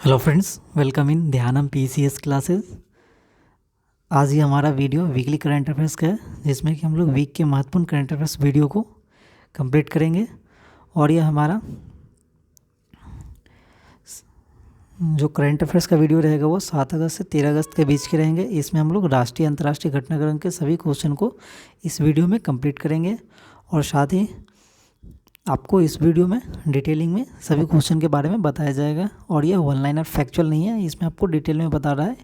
Hello friends, welcome in Dhyanam PCS classes. आज ये हमारा वीडियो वीकली करंट अफेयर्स का है, जिसमें कि हम लोग वीक के महत्वपूर्ण करंट अफेयर्स वीडियो को कंप्लीट करेंगे। और ये हमारा जो करंट अफेयर्स का वीडियो रहेगा वो 7 अगस्त से 13 अगस्त के बीच के रहेंगे। इसमें हम लोग राष्ट्रीय अंतर्राष्ट्रीय घटनाक्रम के सभी क्वेश्चन को इस वीडियो में कंप्लीट करेंगे। और साथ ही आपको इस वीडियो में डिटेलिंग में सभी क्वेश्चन के बारे में बताया जाएगा। और ये वन लाइनर फैक्चुअल नहीं है, इसमें आपको डिटेल में बता रहा है,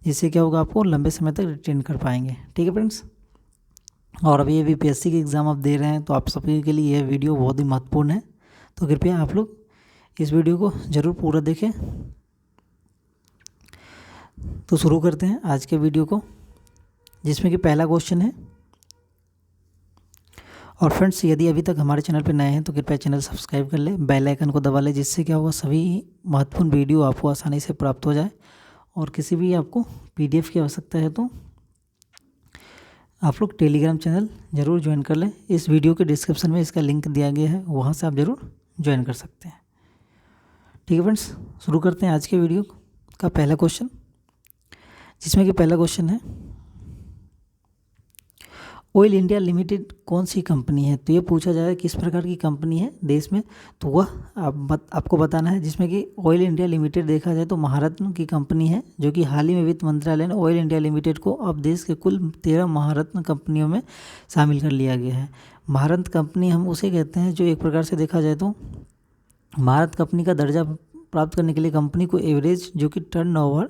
जिससे क्या होगा, आपको लंबे समय तक रिटेन कर पाएंगे। ठीक है फ्रेंड्स। और अभी यूपीएससी के एग्ज़ाम आप दे रहे हैं तो आप सभी के लिए यह वीडियो बहुत ही महत्वपूर्ण है, तो कृपया आप लोग इस वीडियो को ज़रूर पूरा देखें। तो शुरू करते हैं आज के वीडियो को, जिसमें कि पहला क्वेश्चन है। और फ्रेंड्स, यदि अभी तक हमारे चैनल पर नए हैं तो कृपया चैनल सब्सक्राइब कर ले, बेल आइकन को दबा ले, जिससे क्या होगा, सभी महत्वपूर्ण वीडियो आपको आसानी से प्राप्त हो जाए। और किसी भी आपको पीडीएफ की आवश्यकता है तो आप लोग टेलीग्राम चैनल ज़रूर ज्वाइन कर लें। इस वीडियो के डिस्क्रिप्शन में इसका लिंक दिया गया है, वहाँ से आप ज़रूर ज्वाइन कर सकते हैं। ठीक है फ्रेंड्स, शुरू करते हैं आज के वीडियो का पहला क्वेश्चन, जिसमें कि पहला क्वेश्चन है, ऑयल इंडिया लिमिटेड कौन सी कंपनी है? तो ये पूछा जाएगा किस प्रकार की कंपनी है देश में, तो वह आपको बताना है। जिसमें कि ऑयल इंडिया लिमिटेड देखा जाए तो महारत्न की कंपनी है, जो कि हाल ही में वित्त मंत्रालय ने ऑयल इंडिया लिमिटेड को अब देश के कुल 13 महारत्न कंपनियों में शामिल कर लिया गया है। महारत्न कंपनी हम उसे कहते हैं जो एक प्रकार से देखा जाए तो महारत्न कंपनी का दर्जा प्राप्त करने के लिए कंपनी को एवरेज जो कि टर्नओवर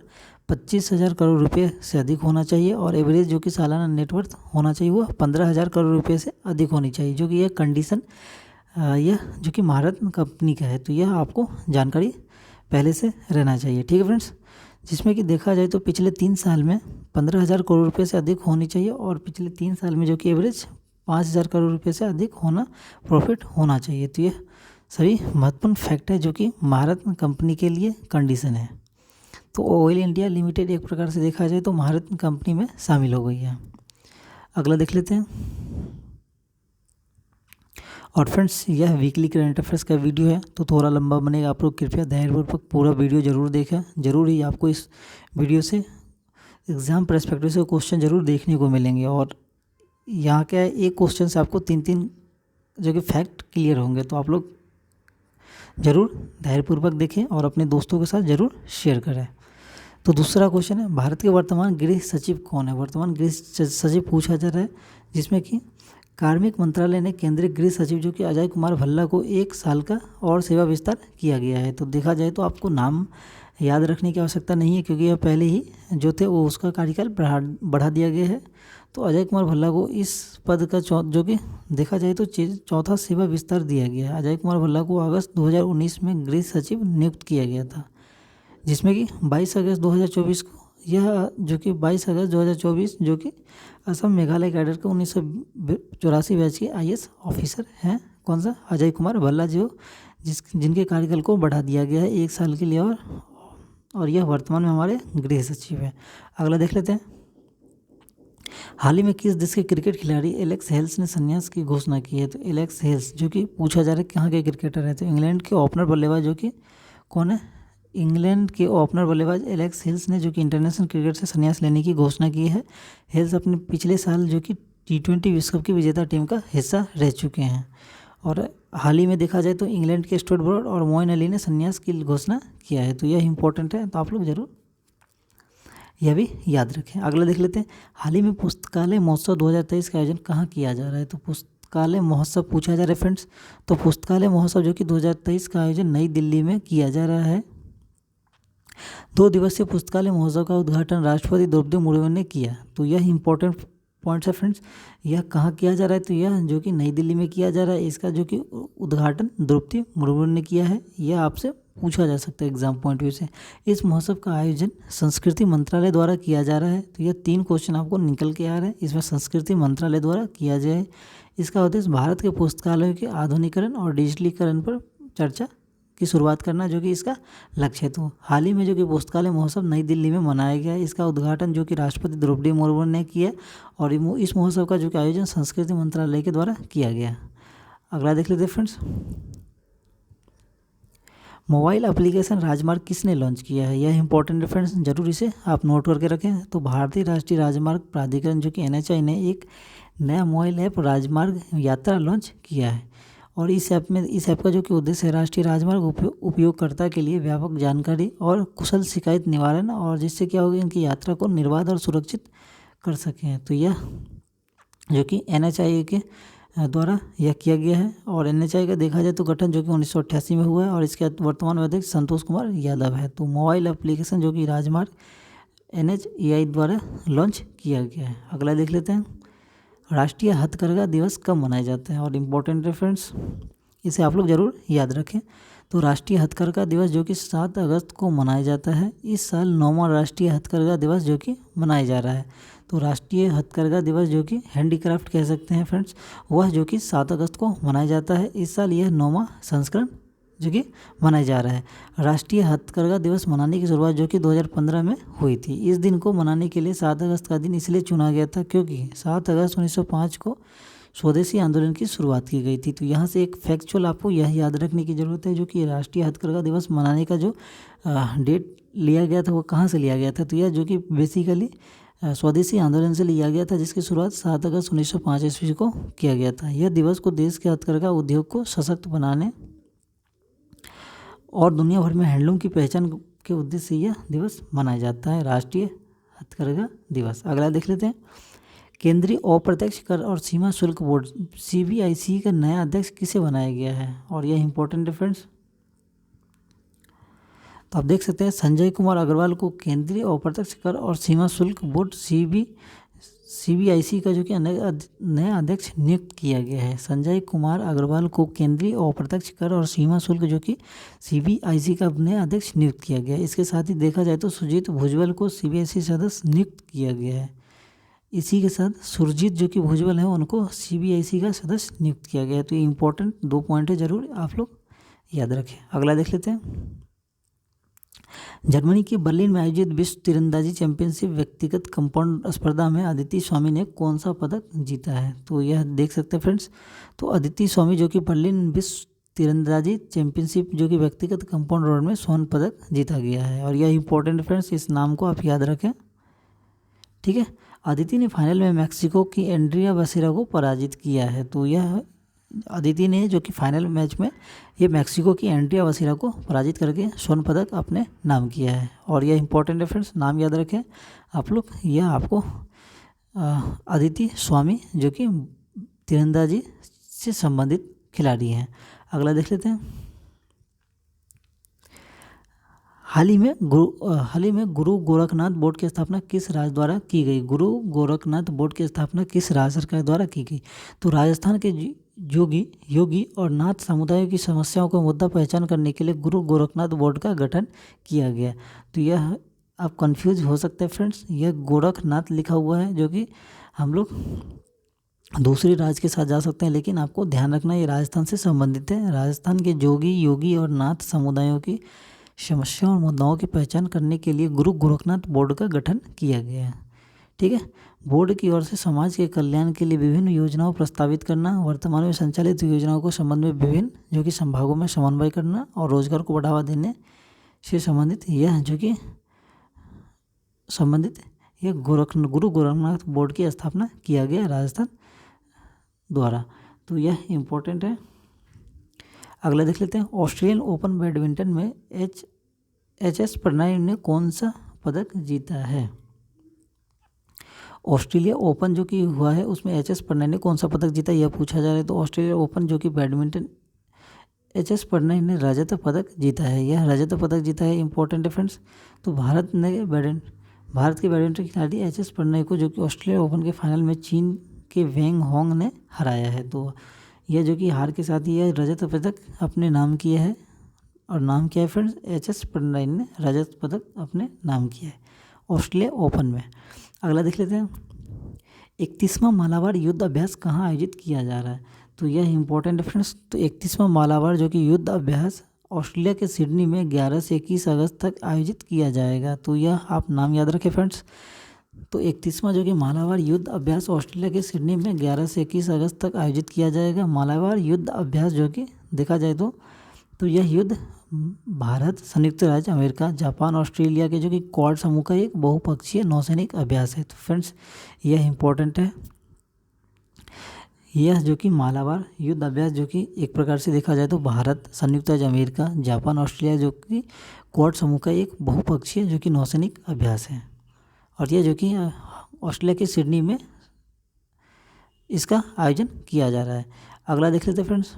25,000 करोड़ रुपए से अधिक होना चाहिए, और एवरेज जो कि सालाना नेटवर्थ होना चाहिए वो 15,000 करोड़ रुपए से अधिक होनी चाहिए, जो कि यह कंडीशन यह जो कि महारत्न कंपनी का है। तो यह आपको जानकारी पहले से रहना चाहिए। ठीक है फ्रेंड्स। जिसमें कि देखा जाए तो पिछले 3 साल में 15,000 करोड़ रुपये से अधिक होनी चाहिए, और पिछले 3 साल में जो कि एवरेज 5,000 करोड़ रुपये से अधिक होना प्रॉफिट होना चाहिए। तो यह सभी महत्वपूर्ण फैक्ट है जो कि महारत्न कंपनी के लिए कंडीशन है। तो ऑयल इंडिया लिमिटेड एक प्रकार से देखा जाए तो महारत्न कंपनी में शामिल हो गई है। अगला देख लेते हैं। और फ्रेंड्स, यह वीकली करंट अफेयर्स का वीडियो है तो थोड़ा लंबा बनेगा, आप लोग कृपया धैर्यपूर्वक पूरा वीडियो ज़रूर देखें। ज़रूर ही आपको इस वीडियो से एग्ज़ाम पर्सपेक्टिव से क्वेश्चन ज़रूर देखने को मिलेंगे। और यहाँ क्या है, एक क्वेश्चन से आपको 3-3 जो कि फैक्ट क्लियर होंगे, तो आप लोग ज़रूर धैर्यपूर्वक देखें और अपने दोस्तों के साथ ज़रूर शेयर करें। तो दूसरा क्वेश्चन है, भारत के वर्तमान गृह सचिव कौन है? वर्तमान गृह सचिव पूछा जा रहा है, जिसमें कि कार्मिक मंत्रालय ने केंद्रीय गृह सचिव जो कि अजय कुमार भल्ला को 1 साल का और सेवा विस्तार किया गया है। तो देखा जाए तो आपको नाम याद रखने की आवश्यकता नहीं है, क्योंकि यह पहले ही जो थे वो उसका कार्यकाल बढ़ा दिया गया है। तो अजय कुमार भल्ला को इस पद का जो कि देखा जाए तो चौथा सेवा विस्तार दिया गया है। अजय कुमार भल्ला को अगस्त 2019 में गृह सचिव नियुक्त किया गया था, जिसमें कि 22 अगस्त 2024 को यह जो कि 22 अगस्त 2024 जो कि असम मेघालय कैडर के 1984 बैच के आईएएस ऑफिसर हैं। कौन सा? अजय कुमार भल्ला, जो जिनके कार्यकाल को बढ़ा दिया गया है 1 साल के लिए, और यह वर्तमान में हमारे गृह सचिव है। अगला देख लेते हैं। हाल ही में किस देश के क्रिकेट खिलाड़ी एलेक्स हेल्स ने संन्यास की घोषणा की है? तो एलेक्स हेल्स जो कि पूछा जा रहा है कहाँ के क्रिकेटर है, तो इंग्लैंड के ओपनर बल्लेबाज जो कि कौन है? इंग्लैंड के ओपनर बल्लेबाज एलेक्स हेल्स ने जो कि इंटरनेशनल क्रिकेट से संन्यास लेने की घोषणा की है। हेल्स अपने पिछले साल जो कि T20 विश्व कप की विजेता टीम का हिस्सा रह चुके हैं। और हाल ही में देखा जाए तो इंग्लैंड के स्टुअर्ट ब्रॉड और मोइन अली ने संन्यास की घोषणा किया है। तो यह इंपॉर्टेंट है, तो आप लोग जरूर यह भी याद रखें। अगला देख लेते हैं। हाल ही में पुस्तकालय महोत्सव 2023 का आयोजन कहाँ किया जा रहा है? तो पुस्तकालय महोत्सव पूछा जा रहा है फ्रेंड्स। तो पुस्तकालय महोत्सव जो कि 2023 का आयोजन नई दिल्ली में किया जा रहा है। 2 दिवसीय पुस्तकालय महोत्सव का उद्घाटन राष्ट्रपति द्रौपदी मुर्मू ने किया। तो यह इंपॉर्टेंट पॉइंट्स है फ्रेंड्स। यह कहाँ किया जा रहा है? तो यह जो कि नई दिल्ली में किया जा रहा है। इसका जो कि उद्घाटन द्रौपदी मुर्मू ने किया है। यह आपसे पूछा जा सकता है एग्जाम पॉइंट व्यू से। इस महोत्सव का आयोजन संस्कृति मंत्रालय द्वारा किया जा रहा है। तो यह 3 क्वेश्चन आपको निकल के आ रहे हैं। इसमें संस्कृति मंत्रालय द्वारा किया जाए। इसका उद्देश्य भारत के पुस्तकालयों के आधुनिकीकरण और डिजिटलीकरण पर चर्चा की शुरुआत करना जो कि इसका लक्ष्य है। तो हाल ही में जो कि पुस्तकालय महोत्सव नई दिल्ली में मनाया गया है। इसका उद्घाटन जो कि राष्ट्रपति द्रौपदी मुर्मू ने किया, और इस महोत्सव का जो कि आयोजन संस्कृति मंत्रालय के द्वारा किया गया। अगला देख लेते हैं फ्रेंड्स। मोबाइल एप्लीकेशन राजमार्ग किसने लॉन्च किया है? यह इंपॉर्टेंट रेफरेंस, जरूर इसे आप नोट करके रखें। तो भारतीय राष्ट्रीय राजमार्ग प्राधिकरण जो कि NHAI ने एक नया मोबाइल ऐप राजमार्ग यात्रा लॉन्च किया है। और इस ऐप का जो कि उद्देश्य है राष्ट्रीय राजमार्ग उपयोगकर्ता के लिए व्यापक जानकारी और कुशल शिकायत निवारण, और जिससे क्या होगा, इनकी यात्रा को निर्बाध और सुरक्षित कर सकें। तो यह जो कि NHAI के द्वारा यह किया गया है। और NHAI का देखा जाए तो गठन जो कि 1988 में हुआ है, और इसके वर्तमान अध्यक्ष संतोष कुमार यादव है। तो मोबाइल एप्लीकेशन जो कि राजमार्ग NHAI द्वारा लॉन्च किया गया है। अगला देख लेते हैं, राष्ट्रीय हथकरघा दिवस कब मनाए जाते हैं? और इम्पोर्टेंट रेफरेंस, इसे आप लोग जरूर याद रखें। तो राष्ट्रीय हथकरघा दिवस जो कि 7 अगस्त को मनाया जाता है। इस साल 9वां राष्ट्रीय हथकरघा दिवस जो कि मनाया जा रहा है। तो राष्ट्रीय हथकरघा दिवस जो कि हैंडीक्राफ्ट कह सकते हैं फ्रेंड्स, वह जो कि 7 अगस्त को मनाया जाता है। इस साल यह 9वां संस्करण जो कि मनाया जा रहा है। राष्ट्रीय हथकरघा दिवस मनाने की शुरुआत जो कि 2015 में हुई थी। इस दिन को मनाने के लिए 7 अगस्त का दिन इसलिए चुना गया था क्योंकि 7 अगस्त 1905 को स्वदेशी आंदोलन की शुरुआत की गई थी। तो यहाँ से एक फैक्चुअल आपको यह याद रखने की ज़रूरत है, जो कि राष्ट्रीय हथकरघा दिवस मनाने का जो डेट लिया गया था वो कहाँ से लिया गया था? तो यह जो कि बेसिकली स्वदेशी आंदोलन से लिया गया था, जिसकी शुरुआत 7 अगस्त 1905 ईस्वी को किया गया था। यह दिवस को देश के हथकरघा उद्योग को सशक्त बनाने और दुनिया भर में हैंडलूम की पहचान के उद्देश्य से यह दिवस मनाया जाता है, राष्ट्रीय हथकरघा दिवस। अगला देख लेते हैं, केंद्रीय अप्रत्यक्ष कर और सीमा शुल्क बोर्ड CBIC का नया अध्यक्ष किसे बनाया गया है? और यह इंपॉर्टेंट है फ्रेंड्स। तो आप देख सकते हैं संजय कुमार अग्रवाल को केंद्रीय अप्रत्यक्ष कर और सीमा शुल्क बोर्ड CBIC का जो कि नया अध्यक्ष नियुक्त किया गया है। संजय कुमार अग्रवाल को केंद्रीय अप्रत्यक्ष कर और सीमा शुल्क जो कि CBIC का नया अध्यक्ष नियुक्त किया गया है। इसके साथ ही देखा जाए तो सुजीत भुजबल को CBIC सदस्य नियुक्त किया गया है। इसी के साथ सुरजीत जो कि भुजबल है उनको CBIC का सदस्य नियुक्त किया गया है। तो ये इंपॉर्टेंट 2 पॉइंट है, जरूर आप लोग याद रखें। अगला देख लेते हैं, जर्मनी के बर्लिन में आयोजित विश्व तीरंदाजी चैंपियनशिप व्यक्तिगत कंपाउंड स्पर्धा में अदिति स्वामी ने कौन सा पदक जीता है? तो यह देख सकते हैं फ्रेंड्स। तो अदिति स्वामी जो कि बर्लिन विश्व तीरंदाजी चैंपियनशिप जो कि व्यक्तिगत कंपाउंड राउंड में स्वर्ण पदक जीता गया है। और यह इंपॉर्टेंट फ्रेंड्स, इस नाम को आप याद रखें, ठीक है। अदिति ने फाइनल में मैक्सिको की एंड्रिया बसेरा को पराजित किया है। तो यह अदिति ने जो कि फाइनल मैच में ये मैक्सिको की एंड्रिया बसेरा को पराजित करके स्वर्ण पदक अपने नाम किया है। और यह इंपॉर्टेंट है फ्रेंड्स, नाम याद रखें आप लोग। यह आपको अदिति स्वामी जो कि तीरंदाजी से संबंधित खिलाड़ी हैं। अगला देख लेते हैं, हाल ही में गुरु गोरखनाथ बोर्ड की स्थापना किस राज्य द्वारा की गई? गुरु गोरखनाथ बोर्ड की स्थापना किस राज्य सरकार द्वारा की गई? तो राजस्थान के योगी और नाथ समुदायों की समस्याओं को मुद्दा पहचान करने के लिए गुरु गोरखनाथ बोर्ड का गठन किया गया। तो यह आप कंफ्यूज हो सकते हैं फ्रेंड्स, यह गोरखनाथ लिखा हुआ है जो कि हम लोग दूसरे राज्य के साथ जा सकते हैं, लेकिन आपको ध्यान रखना ये राजस्थान से संबंधित है। राजस्थान के योगी और नाथ समुदायों की समस्याओं और मुद्दाओं की पहचान करने के लिए गुरु गोरखनाथ बोर्ड का गठन किया गया है, ठीक है। बोर्ड की ओर से समाज के कल्याण के लिए विभिन्न योजनाओं प्रस्तावित करना, वर्तमान में संचालित योजनाओं को संबंध में विभिन्न जो कि संभागों में समन्वय करना और रोजगार को बढ़ावा देने से संबंधित यह गुरु गोरखनाथ बोर्ड की स्थापना किया गया राजस्थान द्वारा। तो यह इम्पोर्टेंट है। अगला देख लेते हैं, ऑस्ट्रेलियन ओपन बैडमिंटन में HS प्रणय ने कौन सा पदक जीता है? ऑस्ट्रेलिया ओपन जो कि हुआ है उसमें HS प्रणय ने कौन सा पदक जीता, यह पूछा जा रहा है। तो ऑस्ट्रेलिया ओपन जो कि बैडमिंटन HS प्रणय ने रजत पदक जीता है, यह रजत पदक जीता है, इंपॉर्टेंट है फ्रेंड्स। तो भारत के बैडमिंटन खिलाड़ी HS प्रणय को जो कि ऑस्ट्रेलिया ओपन के फाइनल में चीन के वेंग होंग ने हराया है। तो यह जो कि हार के साथ ही यह रजत पदक अपने नाम किया है। और नाम क्या है फ्रेंड्स? HS प्रणय ने रजत पदक अपने नाम किया है ऑस्ट्रेलिया ओपन में। अगला देख लेते हैं, 31वां मालाबार युद्ध अभ्यास कहाँ आयोजित किया जा रहा है? तो यह इंपॉर्टेंट है फ्रेंड्स। तो 31वां मालाबार जो कि युद्ध अभ्यास ऑस्ट्रेलिया के सिडनी में 11 से 21 अगस्त तक आयोजित किया जाएगा। तो यह आप नाम याद रखें फ्रेंड्स। तो 31वां जो कि मालाबार युद्ध अभ्यास ऑस्ट्रेलिया के सिडनी में 11 से 21 अगस्त तक आयोजित किया जाएगा। मालाबार युद्ध अभ्यास जो कि देखा जाए तो यह युद्ध भारत, संयुक्त राज्य अमेरिका, जापान, ऑस्ट्रेलिया के जो कि क्वाड समूह का एक बहुपक्षीय नौसैनिक अभ्यास है। तो फ्रेंड्स यह इंपॉर्टेंट है। यह जो कि मालाबार युद्ध अभ्यास जो कि एक प्रकार से देखा जाए तो भारत, संयुक्त राज्य अमेरिका, जापान, ऑस्ट्रेलिया जो कि क्वाड समूह का एक बहुपक्षीय जो कि नौसैनिक अभ्यास है, और यह जो कि ऑस्ट्रेलिया के सिडनी में इसका आयोजन किया जा रहा है। अगला देख लेते हैं friends,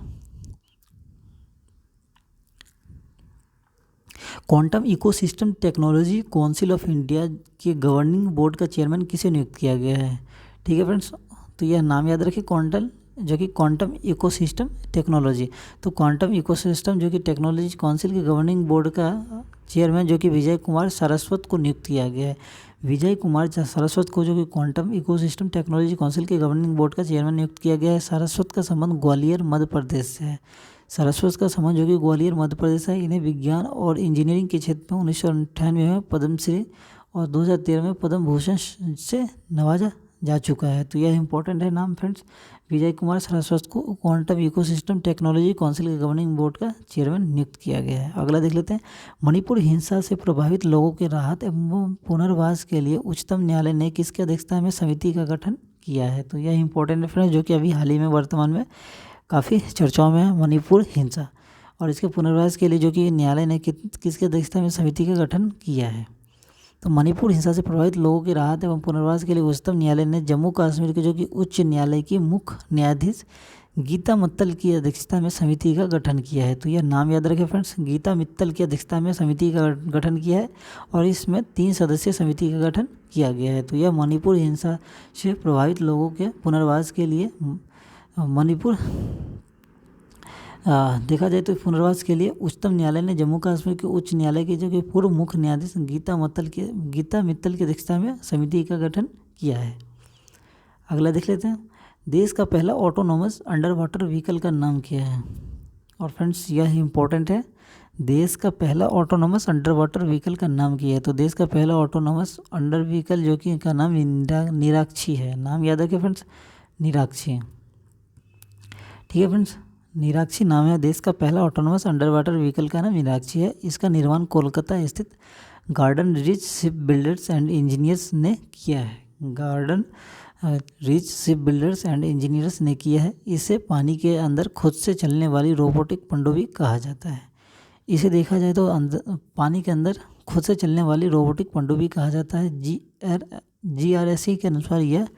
quantum ecosystem technology council of India के गवर्निंग बोर्ड का चेयरमैन किसे नियुक्त किया गया है? ठीक है फ्रेंड्स, तो यह नाम याद रखिए, क्वांटम इकोसिस्टम टेक्नोलॉजी। तो क्वांटम इकोसिस्टम जो कि टेक्नोलॉजी काउंसिल के गवर्निंग बोर्ड का चेयरमैन जो कि विजय कुमार सारस्वत को नियुक्त किया गया है। विजय कुमार सारस्वत को जो कि क्वांटम इकोसिस्टम टेक्नोलॉजी काउंसिल के गवर्निंग बोर्ड का चेयरमैन नियुक्त किया गया है। सारस्वत का संबंध ग्वालियर मध्य प्रदेश से है। सारस्वत का संबंध जो कि ग्वालियर मध्य प्रदेश है। इन्हें विज्ञान और इंजीनियरिंग के क्षेत्र में 1998 में पद्मश्री और 2013 में पद्म भूषण से नवाजा जा चुका है। तो यह इंपॉर्टेंट है नाम फ्रेंड्स। विजय कुमार सारस्वत को क्वांटम इकोसिस्टम टेक्नोलॉजी काउंसिल के गवर्निंग बोर्ड का चेयरमैन नियुक्त किया गया है। अगला देख लेते हैं, मणिपुर हिंसा से प्रभावित लोगों के राहत एवं पुनर्वास के लिए उच्चतम न्यायालय ने किसकी अध्यक्षता में समिति का गठन किया है? तो यह इंपॉर्टेंट है फ्रेंड्स, जो कि अभी हाल ही में वर्तमान में काफ़ी चर्चाओं में है, मणिपुर हिंसा, और इसके पुनर्वास के लिए जो कि न्यायालय ने किसकी अध्यक्षता में समिति का गठन किया है? तो मणिपुर हिंसा से प्रभावित लोगों की राहत एवं पुनर्वास के लिए उच्चतम न्यायालय ने जम्मू कश्मीर के जो कि उच्च न्यायालय की मुख्य न्यायाधीश गीता मित्तल की अध्यक्षता में समिति का गठन किया है। तो यह नाम याद रखें फ्रेंड्स, गीता मित्तल की अध्यक्षता में समिति का गठन किया है, और इसमें 3 सदस्यीय समिति का गठन किया गया है। तो यह मणिपुर हिंसा से प्रभावित लोगों के पुनर्वास के लिए देखा जाए तो पुनर्वास के लिए उच्चतम न्यायालय ने जम्मू कश्मीर के उच्च न्यायालय के जो कि पूर्व मुख्य न्यायाधीश गीता मित्तल की अध्यक्षता में समिति का गठन किया है। अगला देख लेते हैं, देश का पहला ऑटोनोमस अंडर वाटर व्हीकल का नाम क्या है? और फ्रेंड्स यह इंपॉर्टेंट है, देश का पहला ऑटोनोमस अंडर वाटर व्हीकल का नाम क्या है? तो देश का पहला ऑटोनोमस अंडर व्हीकल जो कि का नाम निराक्षी है। नाम याद रखिए फ्रेंड्स, निराक्षी। ठीक है फ्रेंड्स, निराक्षी नाम है देश का पहला ऑटोनोमस अंडर वाटर व्हीकल का नाम निराक्षी है। इसका निर्माण कोलकाता स्थित garden rich ship builders and engineers ने किया है। Garden rich ship builders and engineers ने किया है। इसे पानी के अंदर खुद से चलने वाली रोबोटिक पनडुब्बी कहा जाता है। इसे देखा जाए तो पानी के अंदर खुद से चलने वाली रोबोटिक पनडुब्बी कहा जाता है। GRSE के अनुसार यह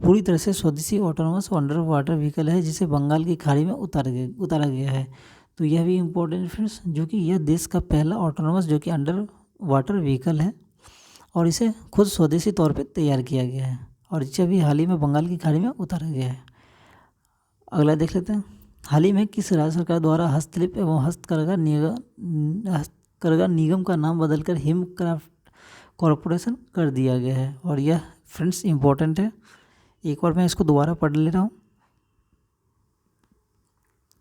पूरी तरह से स्वदेशी ऑटोनोमस अंडर वाटर व्हीकल है, जिसे बंगाल की खाड़ी में उतारा गया है। तो यह भी इम्पोर्टेंट फ्रेंड्स, जो कि यह देश का पहला ऑटोनोमस जो कि अंडर वाटर व्हीकल है, और इसे खुद स्वदेशी तौर पे तैयार किया गया है, और इसे अभी हाल ही में बंगाल की खाड़ी में उतारा गया है। अगला देख लेते हैं, हाल ही में किस राज्य सरकार द्वारा हस्तशिल्प एवं हस्तकरघा निगम का नाम बदलकर हिमक्राफ्ट कॉरपोरेशन कर दिया गया है? और यह फ्रेंड्स इंपॉर्टेंट है, एक बार मैं इसको दोबारा पढ़ ले रहा हूँ।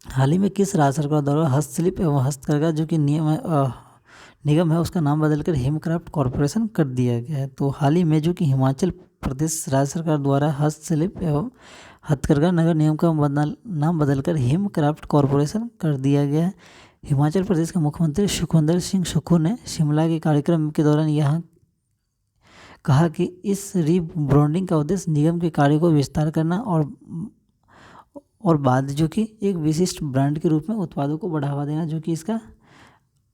हाल ही में किस राज्य सरकार द्वारा हस्तशिल्प एवं हस्तकरघा जो कि निगम है उसका नाम बदलकर हिमक्राफ्ट कॉरपोरेशन कर दिया गया है? तो हाल ही में जो कि हिमाचल प्रदेश राज्य सरकार द्वारा हस्तशिल्प एवं हथकरघा नगर निगम का नाम बदलकर हिमक्राफ्ट कॉरपोरेशन कर दिया गया है। हिमाचल प्रदेश के मुख्यमंत्री सुखविंदर सिंह सुक्खू ने शिमला के कार्यक्रम के दौरान यहाँ कहा कि इस रीब्रांडिंग का उद्देश्य निगम के कार्य को विस्तार करना और बाद जो कि एक विशिष्ट ब्रांड के रूप में उत्पादों को बढ़ावा देना जो कि इसका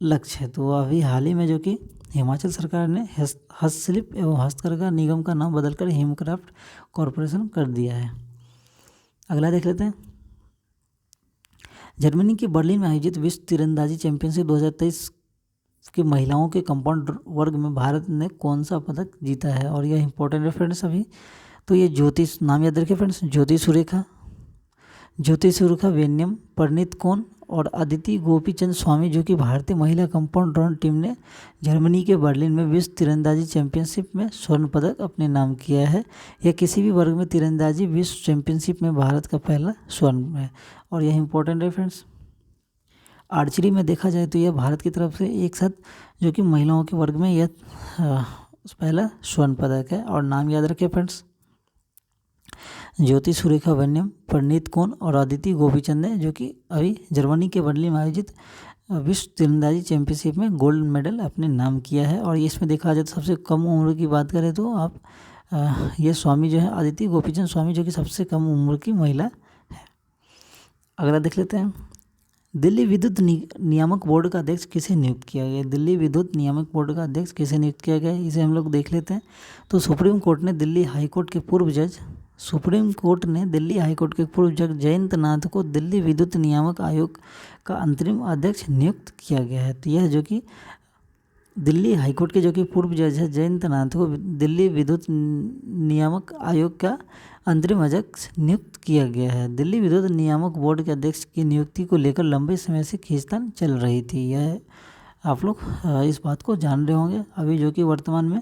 लक्ष्य है। तो अभी हाल ही में जो कि हिमाचल सरकार ने हस्तशिल्प एवं हस्तकरघा निगम का नाम बदलकर हिमक्राफ्ट कॉरपोरेशन कर दिया है। अगला देख लेते हैं, जर्मनी के बर्लिन में आयोजित विश्व तीरंदाजी चैंपियनशिप 2023 के महिलाओं के कंपाउंड वर्ग में भारत ने कौन सा पदक जीता है? और यह इंपॉर्टेंट है फ्रेंड्स अभी। तो ये ज्योति, नाम याद रखिए फ्रेंड्स, ज्योति सुरेखा वेन्यम, परनीत कौर और अदिति गोपीचंद स्वामी जो कि भारतीय महिला कंपाउंड राउंड टीम ने जर्मनी के बर्लिन में विश्व तीरंदाजी चैंपियनशिप में स्वर्ण पदक अपने नाम किया है। यह किसी भी वर्ग में तीरंदाजी विश्व चैंपियनशिप में भारत का पहला स्वर्ण है, और यह इंपॉर्टेंट है फ्रेंड्स। आर्चरी में देखा जाए तो यह भारत की तरफ से एक साथ जो कि महिलाओं के वर्ग में यह पहला स्वर्ण पदक है, और नाम याद रखें फ्रेंड्स, ज्योति सुरेखा वेन्यम, परनीत कौर और अदिति गोपीचंद ने, जो कि अभी जर्मनी के बर्लिन में आयोजित विश्व तीरंदाजी चैंपियनशिप में गोल्ड मेडल अपने नाम किया है। और इसमें देखा जाए तो सबसे कम उम्र की बात करें तो आप ये स्वामी जो है अदिति गोपीचंद स्वामी, जो कि सबसे कम उम्र की महिला है। अगला देख लेते हैं, दिल्ली विद्युत नियामक बोर्ड का अध्यक्ष किसे नियुक्त किया गया? दिल्ली विद्युत नियामक बोर्ड का अध्यक्ष किसे नियुक्त किया गया, इसे हम लोग देख लेते हैं। तो सुप्रीम कोर्ट ने दिल्ली हाई कोर्ट के पूर्व जज जयंत नाथ को दिल्ली विद्युत नियामक आयोग का अंतरिम अध्यक्ष नियुक्त किया गया है। तो यह जो कि दिल्ली हाईकोर्ट के जो कि पूर्व जज है जयंत नाथ को दिल्ली विद्युत नियामक आयोग का अंतरिम अध्यक्ष नियुक्त किया गया है। दिल्ली विद्युत नियामक बोर्ड के अध्यक्ष की नियुक्ति को लेकर लंबे समय से खींचतान चल रही थी। यह आप लोग इस बात को जान रहे होंगे। अभी जो कि वर्तमान में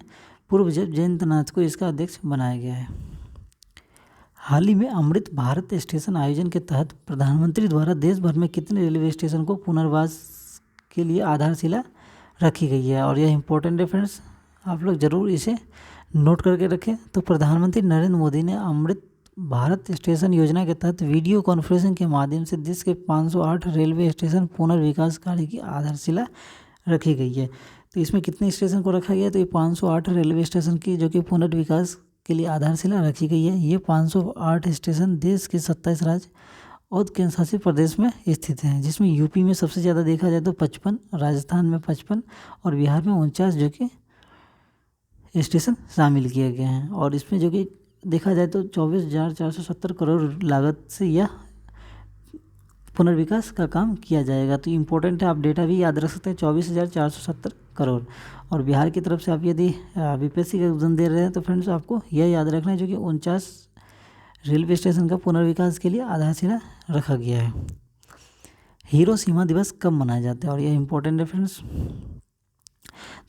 पूर्व जज जयंत नाथ को इसका अध्यक्ष बनाया गया है। हाल ही में अमृत भारत स्टेशन आयोजन के तहत प्रधानमंत्री द्वारा देश भर में कितने रेलवे स्टेशन को पुनर्वास के लिए आधारशिला रखी गई है? और यह इंपॉर्टेंट है फ्रेंड्स, आप लोग ज़रूर इसे नोट करके रखें। तो प्रधानमंत्री नरेंद्र मोदी ने अमृत भारत स्टेशन योजना के तहत वीडियो कॉन्फ्रेंसिंग के माध्यम से देश के 508 रेलवे स्टेशन पुनर्विकास कार्य की आधारशिला रखी गई है। तो इसमें कितने स्टेशन को रखा गया? तो ये 508 रेलवे स्टेशन की जो कि पुनर्विकास के लिए आधारशिला रखी गई है। ये 508 स्टेशन देश के 27 राज्य और केंद्र शासित प्रदेश में स्थित हैं, जिसमें यूपी में सबसे ज़्यादा देखा जाए तो 55, राजस्थान में 55 और बिहार में 49 जो कि स्टेशन शामिल किए गए हैं। और इसमें जो कि देखा जाए तो 24,470 करोड़ लागत से यह पुनर्विकास का काम किया जाएगा। तो इम्पोर्टेंट है, आप डेटा भी याद रख सकते हैं, 24,470 करोड़। और बिहार की तरफ से आप यदि बीपीएससी का एग्जाम दे रहे हैं तो फ्रेंड्स आपको यह याद रखना है जो कि 49 रेलवे स्टेशन का पुनर्विकास के लिए आधारशिला रखा गया है। हिरोशिमा दिवस कब मनाया जाता है? और यह इंपॉर्टेंट है फ्रेंड्स।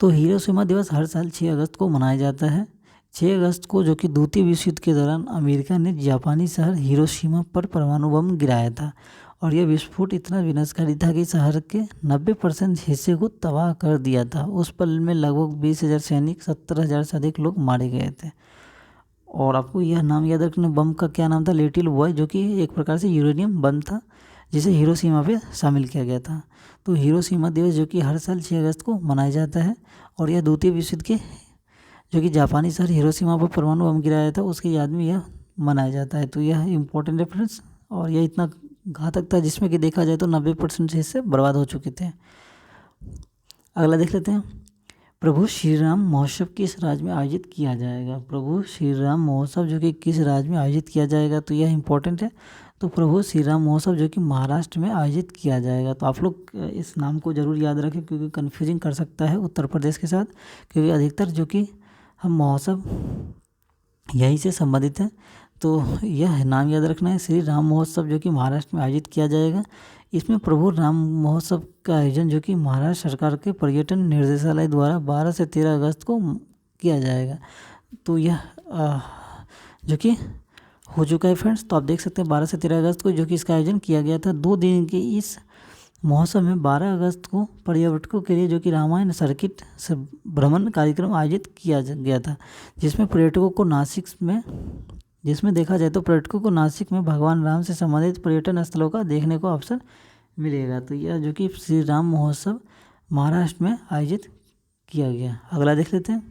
तो हिरोशिमा दिवस हर साल 6 अगस्त को मनाया जाता है। 6 अगस्त को जो कि द्वितीय विश्व युद्ध के दौरान अमेरिका ने जापानी शहर हिरोशिमा पर परमाणु बम गिराया था। और यह विस्फोट इतना विनाशकारी था कि शहर के 90% हिस्से को तबाह कर दिया था। उस पल में लगभग 20,000 सैनिक, 70,000 से अधिक लोग मारे गए थे। और आपको यह नाम याद रखना, बम का क्या नाम था? लिटिल बॉय, जो कि एक प्रकार से यूरेनियम बम था जिसे हिरोशिमा पे शामिल किया गया था। तो हिरोशिमा दिवस जो कि हर साल 6 अगस्त को मनाया जाता है। और यह द्वितीय विश्व युद्ध के जो कि जापानी शहर हिरोशिमा पर परमाणु बम गिराया था उसकी याद में यह मनाया जाता है। तो यह इम्पोर्टेंट है फ्रेंड्स। और यह इतना घातक था जिसमें कि देखा जाए तो 90% हिस्से बर्बाद हो चुके थे। अगला देख लेते हैं, प्रभु श्री राम महोत्सव किस राज्य में आयोजित किया जाएगा? प्रभु श्री राम महोत्सव जो कि किस राज्य में आयोजित किया जाएगा? तो यह इंपॉर्टेंट है। तो प्रभु श्री राम महोत्सव जो कि महाराष्ट्र में आयोजित किया जाएगा। तो आप लोग इस नाम को ज़रूर याद रखें क्योंकि कन्फ्यूजिंग कर सकता है उत्तर प्रदेश के साथ, क्योंकि अधिकतर जो कि हम महोत्सव यहीं से संबंधित हैं। तो यह नाम याद रखना है, श्री राम महोत्सव जो कि महाराष्ट्र में आयोजित किया जाएगा। इसमें प्रभु राम महोत्सव का आयोजन जो कि महाराष्ट्र सरकार के पर्यटन निर्देशालय द्वारा 12 से 13 अगस्त को किया जाएगा। तो यह जो कि हो चुका है फ्रेंड्स। तो आप देख सकते हैं 12 से 13 अगस्त को जो कि इसका आयोजन किया गया था। 2 दिन के इस महोत्सव में 12 अगस्त को पर्यटकों के लिए जो कि रामायण सर्किट से भ्रमण कार्यक्रम आयोजित किया गया था, जिसमें देखा जाए तो पर्यटकों को नासिक में भगवान राम से संबंधित पर्यटन स्थलों का देखने को अवसर मिलेगा। तो यह जो कि श्री राम महोत्सव महाराष्ट्र में आयोजित किया गया। अगला देख लेते हैं,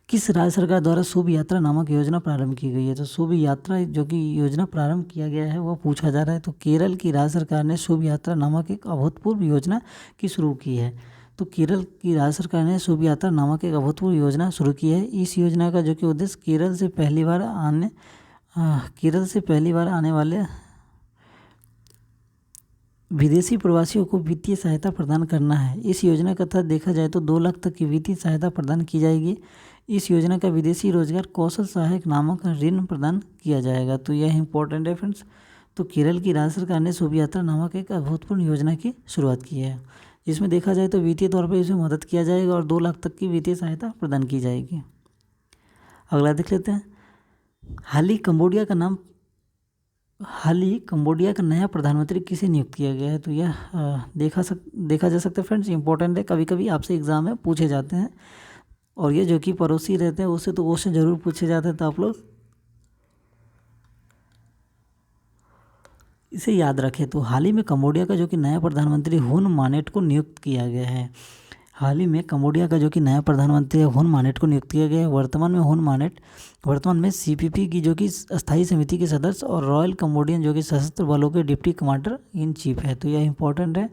किस राज्य सरकार द्वारा शुभ यात्रा नामक योजना प्रारंभ की गई है? तो शुभ यात्रा जो कि योजना प्रारंभ किया गया है वो पूछा जा रहा है। तो केरल की राज्य सरकार ने शुभ यात्रा नामक एक अभूतपूर्व योजना की शुरू की है। तो केरल की राज्य सरकार ने शुभ यात्रा नामक एक अभूतपूर्व योजना शुरू की है। इस योजना का जो कि उद्देश्य केरल से पहली बार आने वाले विदेशी प्रवासियों को वित्तीय सहायता प्रदान करना है। इस योजना का तहत देखा जाए तो 2 लाख तक की वित्तीय सहायता प्रदान की जाएगी। इस योजना का विदेशी रोजगार कौशल सहायक नामक ऋण प्रदान किया जाएगा। तो यह इंपॉर्टेंट है फ्रेंड्स। तो केरल की राज्य सरकार ने शुभ यात्रा नामक एक अभूतपूर्व योजना की शुरुआत की है, जिसमें देखा जाए तो वित्तीय तौर पर इसे मदद किया जाएगा और 2 लाख तक की वित्तीय सहायता प्रदान की जाएगी। अगला देख लेते हैं, हाल ही कंबोडिया का नया प्रधानमंत्री किसे नियुक्त किया गया है? तो यह देखा जा सकता है फ्रेंड्स, इंपॉर्टेंट है। कभी कभी आपसे एग्जाम में पूछे जाते हैं और ये जो कि पड़ोसी रहते हैं उससे ज़रूर पूछे जाते हैं। तो आप लोग इसे याद रखें। तो हाल ही में कंबोडिया का जो कि नया प्रधानमंत्री हुन मानेट को नियुक्त किया गया है। हाल ही में कंबोडिया का जो कि नया प्रधानमंत्री है हुन मानेट को नियुक्त किया गया है। वर्तमान में हुन मानेट वर्तमान में सीपीपी की जो कि स्थायी समिति के सदस्य और रॉयल कंबोडियन जो कि सशस्त्र बलों के डिप्टी कमांडर इन चीफ है। तो यह इंपॉर्टेंट है।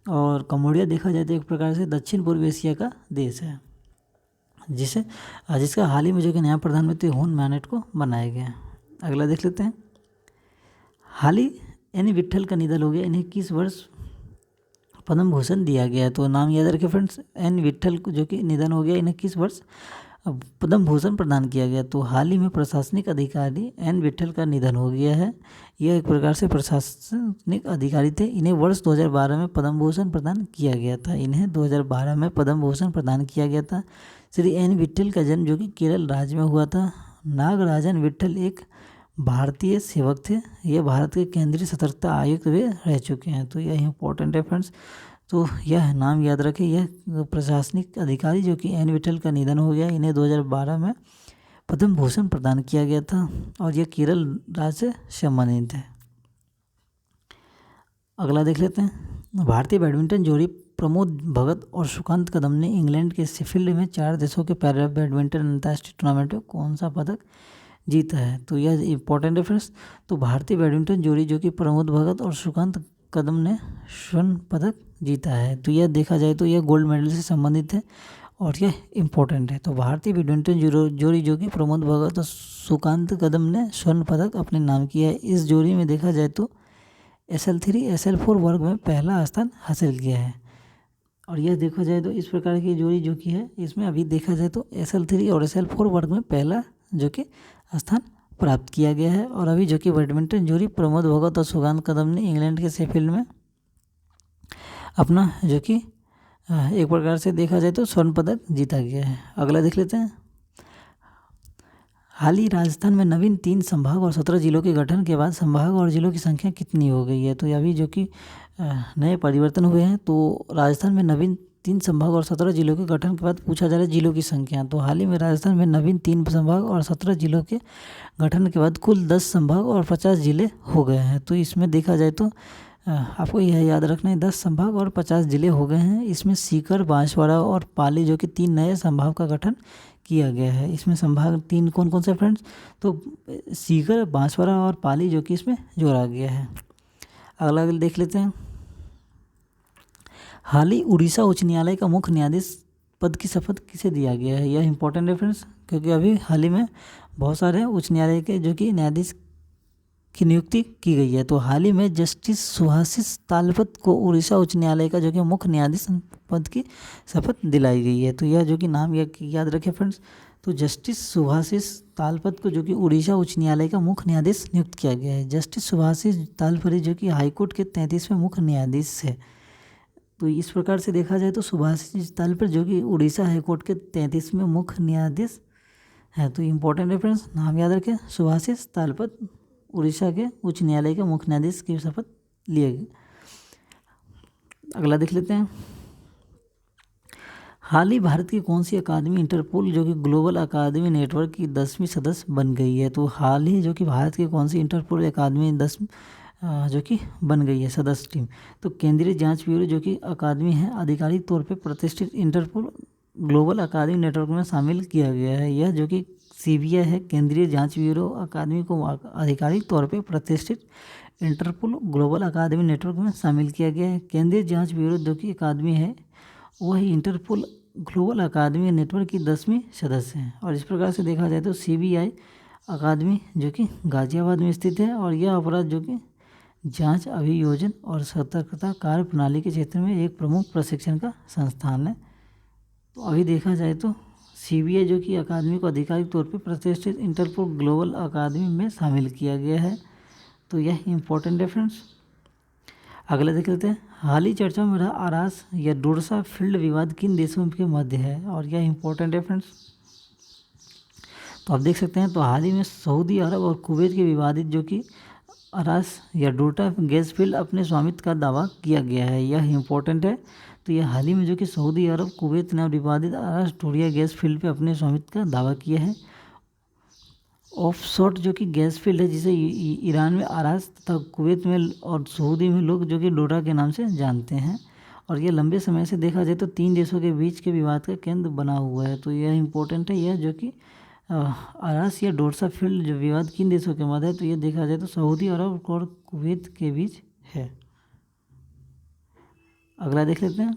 और कंबोडिया देखा जाए तो एक प्रकार से दक्षिण पूर्व एशिया का देश है, जिसका हाल ही में जो कि नया प्रधानमंत्री हुन मानेट को बनाया गया है। अगला देख लेते हैं। हाल ही एन विट्ठल का निधन हो गया। इन्हें किस वर्ष पद्म भूषण दिया गया है? तो नाम याद रखें फ्रेंड्स, एन विट्ठल जो कि निधन हो गया, इन्हें किस वर्ष पद्म भूषण प्रदान किया गया? तो हाल ही में प्रशासनिक अधिकारी एन विट्ठल का निधन हो गया है। यह एक प्रकार से प्रशासनिक अधिकारी थे। इन्हें वर्ष 2012 में पद्म भूषण प्रदान किया गया था। इन्हें 2012 में पद्म भूषण प्रदान किया गया था। श्री एन विट्ठल का जन्म जो कि केरल राज्य में हुआ था। नागराजन विट्ठल एक भारतीय सेवक थे। ये भारत के केंद्रीय सतर्कता आयुक्त भी रह चुके हैं। तो यह इंपॉर्टेंट है फ्रेंड्स। तो यह नाम याद रखें। यह प्रशासनिक अधिकारी जो कि एन विट्ठल का निधन हो गया, इन्हें 2012 में पद्म भूषण प्रदान किया गया था और यह केरल राज्य से संबंधित है। अगला देख लेते हैं। भारतीय बैडमिंटन जोड़ी प्रमोद भगत और सुकांत कदम ने इंग्लैंड के शेफील्ड में 4 देशों के पैरा बैडमिंटन अंतर्राष्ट्रीय टूर्नामेंट में कौन सा पदक जीता है? तो यह इंपॉर्टेंट है फ्रेंड्स। तो भारतीय बैडमिंटन जोड़ी जो कि प्रमोद भगत और सुकांत कदम ने स्वर्ण पदक जीता है। तो यह देखा जाए तो यह गोल्ड मेडल से संबंधित है और यह इंपॉर्टेंट है। तो भारतीय बैडमिंटन जोड़ी जो कि प्रमोद भगत और सुकांत कदम ने स्वर्ण पदक अपने नाम किया है। इस जोड़ी में देखा जाए तो SL3 SL4 वर्ग में पहला स्थान हासिल किया है। और यह देखा जाए तो इस प्रकार की जोड़ी जो कि है, इसमें अभी देखा जाए तो SL3 और SL4 वर्ग में पहला जो कि स्थान प्राप्त किया गया है। और अभी जो कि बैडमिंटन जोड़ी प्रमोद भगत और सुकांत कदम ने इंग्लैंड के शेफील्ड में अपना जो कि एक प्रकार से देखा जाए तो स्वर्ण पदक जीता गया है। अगला देख लेते हैं। हाल ही राजस्थान में नवीन 3 संभाग और 17 जिलों के गठन के बाद संभाग और जिलों की संख्या कितनी हो गई है? तो अभी जो कि नए परिवर्तन हुए हैं। तो राजस्थान में नवीन 3 संभाग और 17 जिलों के गठन के बाद पूछा जा रहा है जिलों की संख्या। तो हाल ही में राजस्थान में नवीन 3 संभाग और 17 जिलों के गठन के बाद कुल 10 संभाग और 50 जिले हो गए हैं। तो इसमें देखा जाए तो आपको यह याद रखना है 10 संभाग और 50 जिले हो गए हैं। इसमें सीकर, बांसवाड़ा और पाली जो कि 3 नए संभाग का गठन किया गया है। इसमें संभाग 3 कौन कौन से फ्रेंड्स? तो सीकर, बांसवाड़ा और पाली जो कि इसमें जोड़ा गया है। अगला देख लेते हैं। हाल ही उड़ीसा उच्च न्यायालय का मुख्य न्यायाधीश पद की शपथ किसे दिया गया है? यह इंपॉर्टेंट है फ्रेंड्स, क्योंकि अभी हाल ही में बहुत सारे उच्च न्यायालय के जो कि न्यायाधीश की नियुक्ति की गई है। तो हाल ही में जस्टिस सुभाषिष तालपत को उड़ीसा उच्च न्यायालय का जो कि मुख्य न्यायाधीश पद की शपथ दिलाई गई है। तो यह जो कि नाम याद रखें फ्रेंड्स। तो जस्टिस सुभाषिष तालपत को जो कि उड़ीसा उच्च न्यायालय का मुख्य न्यायाधीश नियुक्त किया गया है। जस्टिस सुभाषिष तालपरे जो कि हाईकोर्ट के 33वें मुख्य न्यायाधीश है। तो इस प्रकार से देखा जाए तो सुभाषिष तालपरे जो कि उड़ीसा हाईकोर्ट के 33वें मुख्य न्यायाधीश है। तो इम्पोर्टेंट है फ्रेंड्स, नाम याद रखें। सुभाषिष तालपत उड़ीसा के उच्च न्यायालय के मुख्य न्यायाधीश की शपथ लिए गए। अगला देख लेते हैं। हाल ही भारत की कौन सी अकादमी इंटरपोल जो कि ग्लोबल अकादमी नेटवर्क की 10वीं सदस्य बन गई है? तो हाल ही जो कि भारत की कौन सी इंटरपोल अकादमी 10 जो कि बन गई है सदस्य टीम? तो केंद्रीय जांच ब्यूरो जो कि अकादमी है आधिकारिक तौर पे प्रतिष्ठित इंटरपोल ग्लोबल अकादमी नेटवर्क में शामिल किया गया है। यह जो कि CBI है, केंद्रीय जांच ब्यूरो अकादमी को आधिकारिक तौर पे प्रतिष्ठित इंटरपोल ग्लोबल अकादमी नेटवर्क में शामिल किया गया है। केंद्रीय जांच ब्यूरो जो कि अकादमी है वह इंटरपोल ग्लोबल अकादमी नेटवर्क की 10वीं सदस्य है। और इस प्रकार से देखा जाए तो CBI अकादमी जो कि गाजियाबाद में स्थित है और यह अपराध जो कि जांच, अभियोजन और सतर्कता कार्य प्रणाली के क्षेत्र में एक प्रमुख प्रशिक्षण का संस्थान है। तो अभी देखा जाए तो CBI जो कि अकादमी को आधिकारिक तौर पे प्रतिष्ठित इंटरपोल ग्लोबल अकादमी में शामिल किया गया है। तो यह इंपॉर्टेंट है फ्रेंड्स। अगला देख लेते हैं। हाल ही चर्चा में रहा आरास या डोरसा फील्ड विवाद किन देशों के मध्य है? और यह इंपॉर्टेंट है फ्रेंड्स। तो आप देख सकते हैं। तो हाल ही में सऊदी अरब और कुवैत के विवादित जो कि अरास या डोरसा गैस फील्ड अपने स्वामित्व का दावा किया गया है। यह इंपॉर्टेंट है। तो यह हाल ही में जो कि सऊदी अरब कुवैत ने विवादित अरास डोरिया गैस फील्ड पे अपने स्वामित्व का दावा किया है ऑफशोर जो कि गैस फील्ड है, जिसे ईरान में आरास तथा कुवैत में और सऊदी में लोग जो कि डोडा के नाम से जानते हैं। और यह लंबे समय से देखा जाए तो 3 देशों के बीच के विवाद का केंद्र बना हुआ है। तो यह इम्पोर्टेंट है, यह जो कि आरास या डोडा फील्ड जो विवाद किन देशों के मध्य है, तो यह देखा जाए तो सऊदी अरब और कुवैत के बीच है। अगला देख लेते हैं,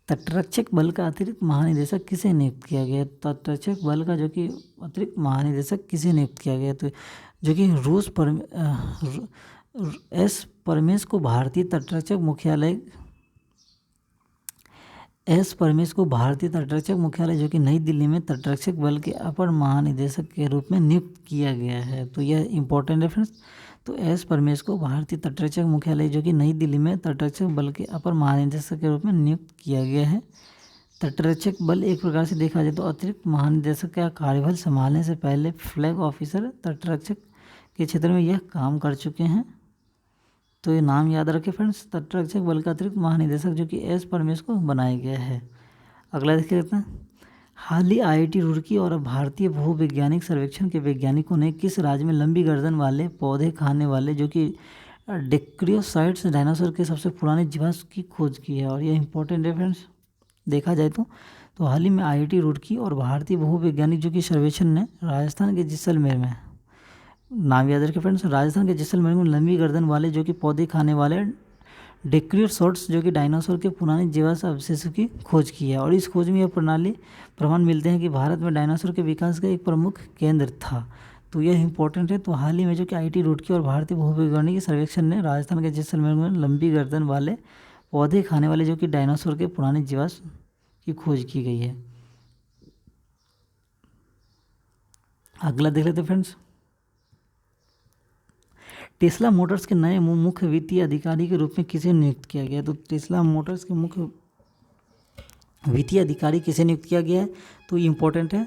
तटरक्षक बल का अतिरिक्त महानिदेशक किसे नियुक्त किया गया? तटरक्षक बल का जो कि अतिरिक्त महानिदेशक किसे नियुक्त किया गया? तो जो कि एस परमेश को भारतीय तटरक्षक मुख्यालय जो कि नई दिल्ली में तटरक्षक बल के अपर महानिदेशक के रूप में नियुक्त किया गया है। तो यह इंपॉर्टेंट है फ्रेंड्स। तो एस परमेश को भारतीय तटरक्षक मुख्यालय जो कि नई दिल्ली में तटरक्षक बल के अपर महानिदेशक के रूप में नियुक्त किया गया है। तटरक्षक बल एक प्रकार से देखा जाए तो अतिरिक्त महानिदेशक का कार्यभार संभालने से पहले फ्लैग ऑफिसर तटरक्षक के क्षेत्र में यह काम कर चुके हैं। तो ये नाम याद रखें फ्रेंड्स, तटरक्षक बल का अतिरिक्त महानिदेशक जो कि एस परमेश को बनाया गया है। अगला देख लेते हैं, हाल ही IIT रुड़की और भारतीय भूवैज्ञानिक सर्वेक्षण के वैज्ञानिकों ने किस राज्य में लंबी गर्दन वाले पौधे खाने वाले जो कि डेक्रियोसाइड्स डायनासोर के सबसे पुराने जीवाश्म की खोज की है? और यह इंपॉर्टेंट है फ्रेंड्स, देखा जाए तो हाल ही में IIT रुड़की और भारतीय भूवैज्ञानिक जो कि सर्वेक्षण ने राजस्थान के जैसलमेर में, नाम याद रखें फ्रेंड्स, राजस्थान के जैसलमेर में लंबी गर्दन वाले जो कि पौधे खाने वाले डेक्रियोसॉर्ट्स जो कि डायनासोर के पुराने जीवाश्म अवशेषों की खोज की है। और इस खोज में यह प्रमाण मिलते हैं कि भारत में डायनासोर के विकास का एक प्रमुख केंद्र था। तो यह इंपॉर्टेंट है। तो हाल ही में जो कि IIT रुड़की और भारतीय भूवैज्ञानिक सर्वेक्षण ने राजस्थान के जैसलमेर में लंबी गर्दन वाले पौधे खाने वाले जो कि डायनासोर के पुराने जीवाश्म की खोज की गई है। अगला देख लेते फ्रेंड्स, टेस्ला मोटर्स के नए मुख्य वित्तीय अधिकारी के रूप में किसे नियुक्त किया गया? तो टेस्ला मोटर्स के मुख्य वित्तीय अधिकारी किसे नियुक्त किया गया है? तो इम्पोर्टेंट है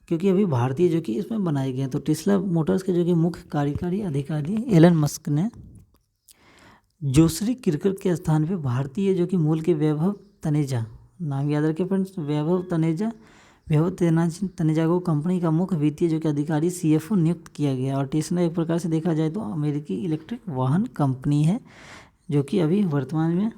क्योंकि अभी भारतीय जो कि इसमें बनाए गए हैं। तो टेस्ला मोटर्स के जो कि मुख्य कार्यकारी अधिकारी एलन मस्क ने जोशी किरकर के स्थान पे भारतीय जो कि मूल के वैभव तनेजा, नाम याद रखें फ्रेंड्स, वैभव तनेजा को कंपनी का मुख्य वित्तीय जो कि अधिकारी CFO नियुक्त किया गया। और टेस्ला एक प्रकार से देखा जाए तो अमेरिकी इलेक्ट्रिक वाहन कंपनी है जो कि अभी वर्तमान में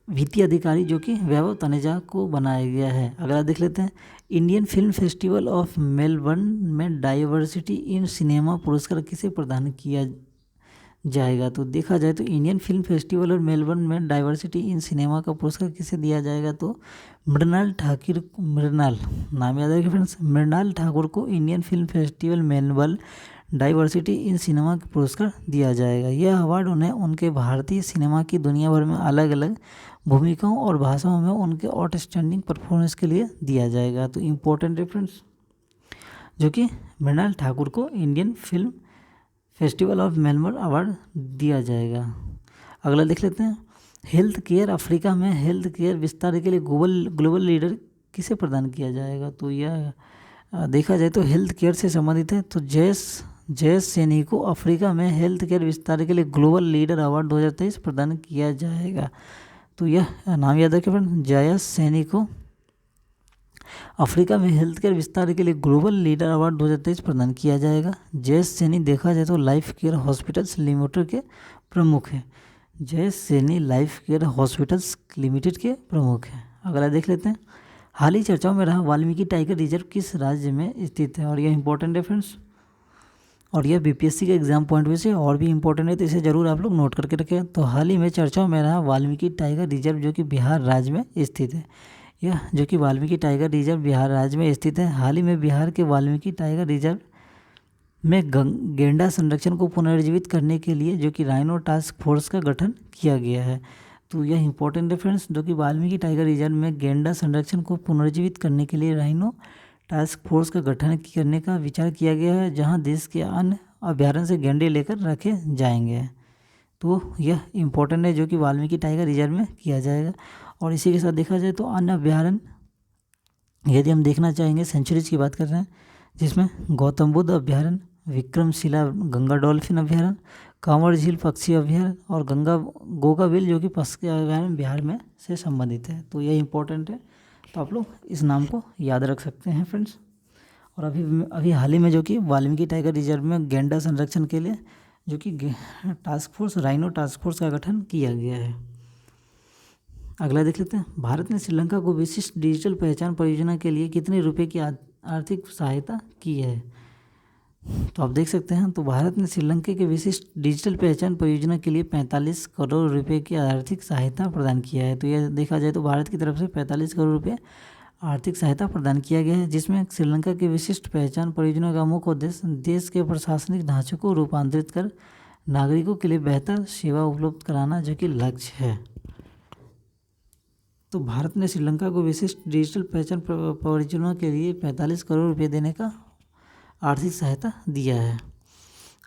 वित्तीय अधिकारी जो कि वैभव तनेजा को बनाया गया है। अगला देख लेते हैं, Indian film festival of Melbourne में डाइवर्सिटी इन सिनेमा पुरस्कार किसे प्रदान किया जाएगा? तो देखा जाए तो इंडियन फिल्म फेस्टिवल और मेलबर्न में डाइवर्सिटी इन सिनेमा का पुरस्कार किसे दिया जाएगा? तो मृणाल, नाम याद रखिए फ्रेंड्स, मृणाल ठाकुर को Indian film festival Melbourne diversity in cinema का पुरस्कार दिया जाएगा। यह अवार्ड उन्हें उनके भारतीय सिनेमा की दुनिया भर में अलग अलग भूमिकाओं और भाषाओं में उनके आउटस्टैंडिंग परफॉर्मेंस के लिए दिया जाएगा। तो इम्पोर्टेंट रेफरेंस जो कि मृणाल ठाकुर को Indian film festival of Melbourne award दिया जाएगा। अगला देख लेते हैं, हेल्थ केयर अफ्रीका में हेल्थ केयर विस्तार के लिए ग्लोबल लीडर किसे प्रदान किया जाएगा? तो यह देखा जाए तो हेल्थ केयर से संबंधित है। तो जयेश सैनी को अफ्रीका में हेल्थ केयर विस्तार के लिए ग्लोबल लीडर अवार्ड 2023 प्रदान किया जाएगा। तो यह नाम याद रखें फ्रेंड, जयेश सैनी को अफ्रीका में हेल्थ केयर विस्तार के लिए ग्लोबल लीडर अवार्ड 2023 प्रदान किया जाएगा। जयेश सैनी देखा जाए तो लाइफ केयर हॉस्पिटल्स लिमिटेड के प्रमुख हैं। Jayesh Saini life care hospitals limited के प्रमुख हैं। अगला देख लेते हैं, हाल ही चर्चाओं में रहा वाल्मीकि टाइगर रिजर्व किस राज्य में स्थित है? और यह इंपॉर्टेंट है फ्रेंड्स, और यह BPSC के एग्जाम पॉइंट से और भी इंपॉर्टेंट है, तो इसे जरूर आप लोग नोट करके रखें। तो हाल ही में चर्चाओं में रहा वाल्मीकि टाइगर रिजर्व जो कि बिहार राज्य में स्थित है। यह जो कि वाल्मीकि टाइगर रिजर्व बिहार राज्य में स्थित है। हाल ही में बिहार के वाल्मीकि टाइगर रिजर्व में गेंडा संरक्षण को पुनर्जीवित करने के लिए जो कि राइनो टास्क फोर्स का गठन किया गया है। तो यह इंपॉर्टेंट है फ्रेंड्स, जो कि वाल्मीकि टाइगर रिजर्व में गेंडा संरक्षण को पुनर्जीवित करने के लिए राइनो टास्क फोर्स का गठन करने का विचार किया गया है, जहां देश के अन्य अभ्यारण्य से गेंडे लेकर रखे जाएंगे। तो यह इंपॉर्टेंट है जो कि वाल्मीकि टाइगर रिजर्व में किया जाएगा। और इसी के साथ देखा जाए तो अन्य अभ्यारण्य यदि हम देखना चाहेंगे, सेंचुरीज की बात कर रहे हैं, जिसमें गौतम बुद्ध अभ्यारण्य, विक्रमशिला गंगा डॉल्फिन अभ्यारण्य, कांवड़ झील पक्षी अभ्यारण्य और गोगाबिल जो कि पक्षी अभ्यारण्य बिहार में से संबंधित है। तो यह इंपॉर्टेंट है, तो आप लोग इस नाम को याद रख सकते हैं फ्रेंड्स। और अभी हाल ही में जो कि वाल्मीकि टाइगर रिजर्व में गैंडा संरक्षण के लिए जो कि task force rhino task force का गठन किया गया है। अगला देख लेते हैं, भारत ने श्रीलंका को विशिष्ट डिजिटल पहचान परियोजना के लिए कितने रुपए की आर्थिक सहायता की है। तो आप देख सकते हैं, तो भारत ने श्रीलंका के विशिष्ट डिजिटल पहचान परियोजना के लिए 45 करोड़ रुपए की आर्थिक सहायता प्रदान किया है। तो यह देखा जाए तो भारत की तरफ से 45 करोड़ रुपए आर्थिक सहायता प्रदान किया गया है, जिसमें श्रीलंका की विशिष्ट पहचान परियोजना का मुख्य उद्देश्य देश के प्रशासनिक ढांचे को रूपांतरित कर नागरिकों के लिए बेहतर सेवा उपलब्ध कराना जो कि लक्ष्य है। तो भारत ने श्रीलंका को विशिष्ट डिजिटल पहचान परियोजना के लिए 45 करोड़ रुपये देने का आर्थिक सहायता दिया है।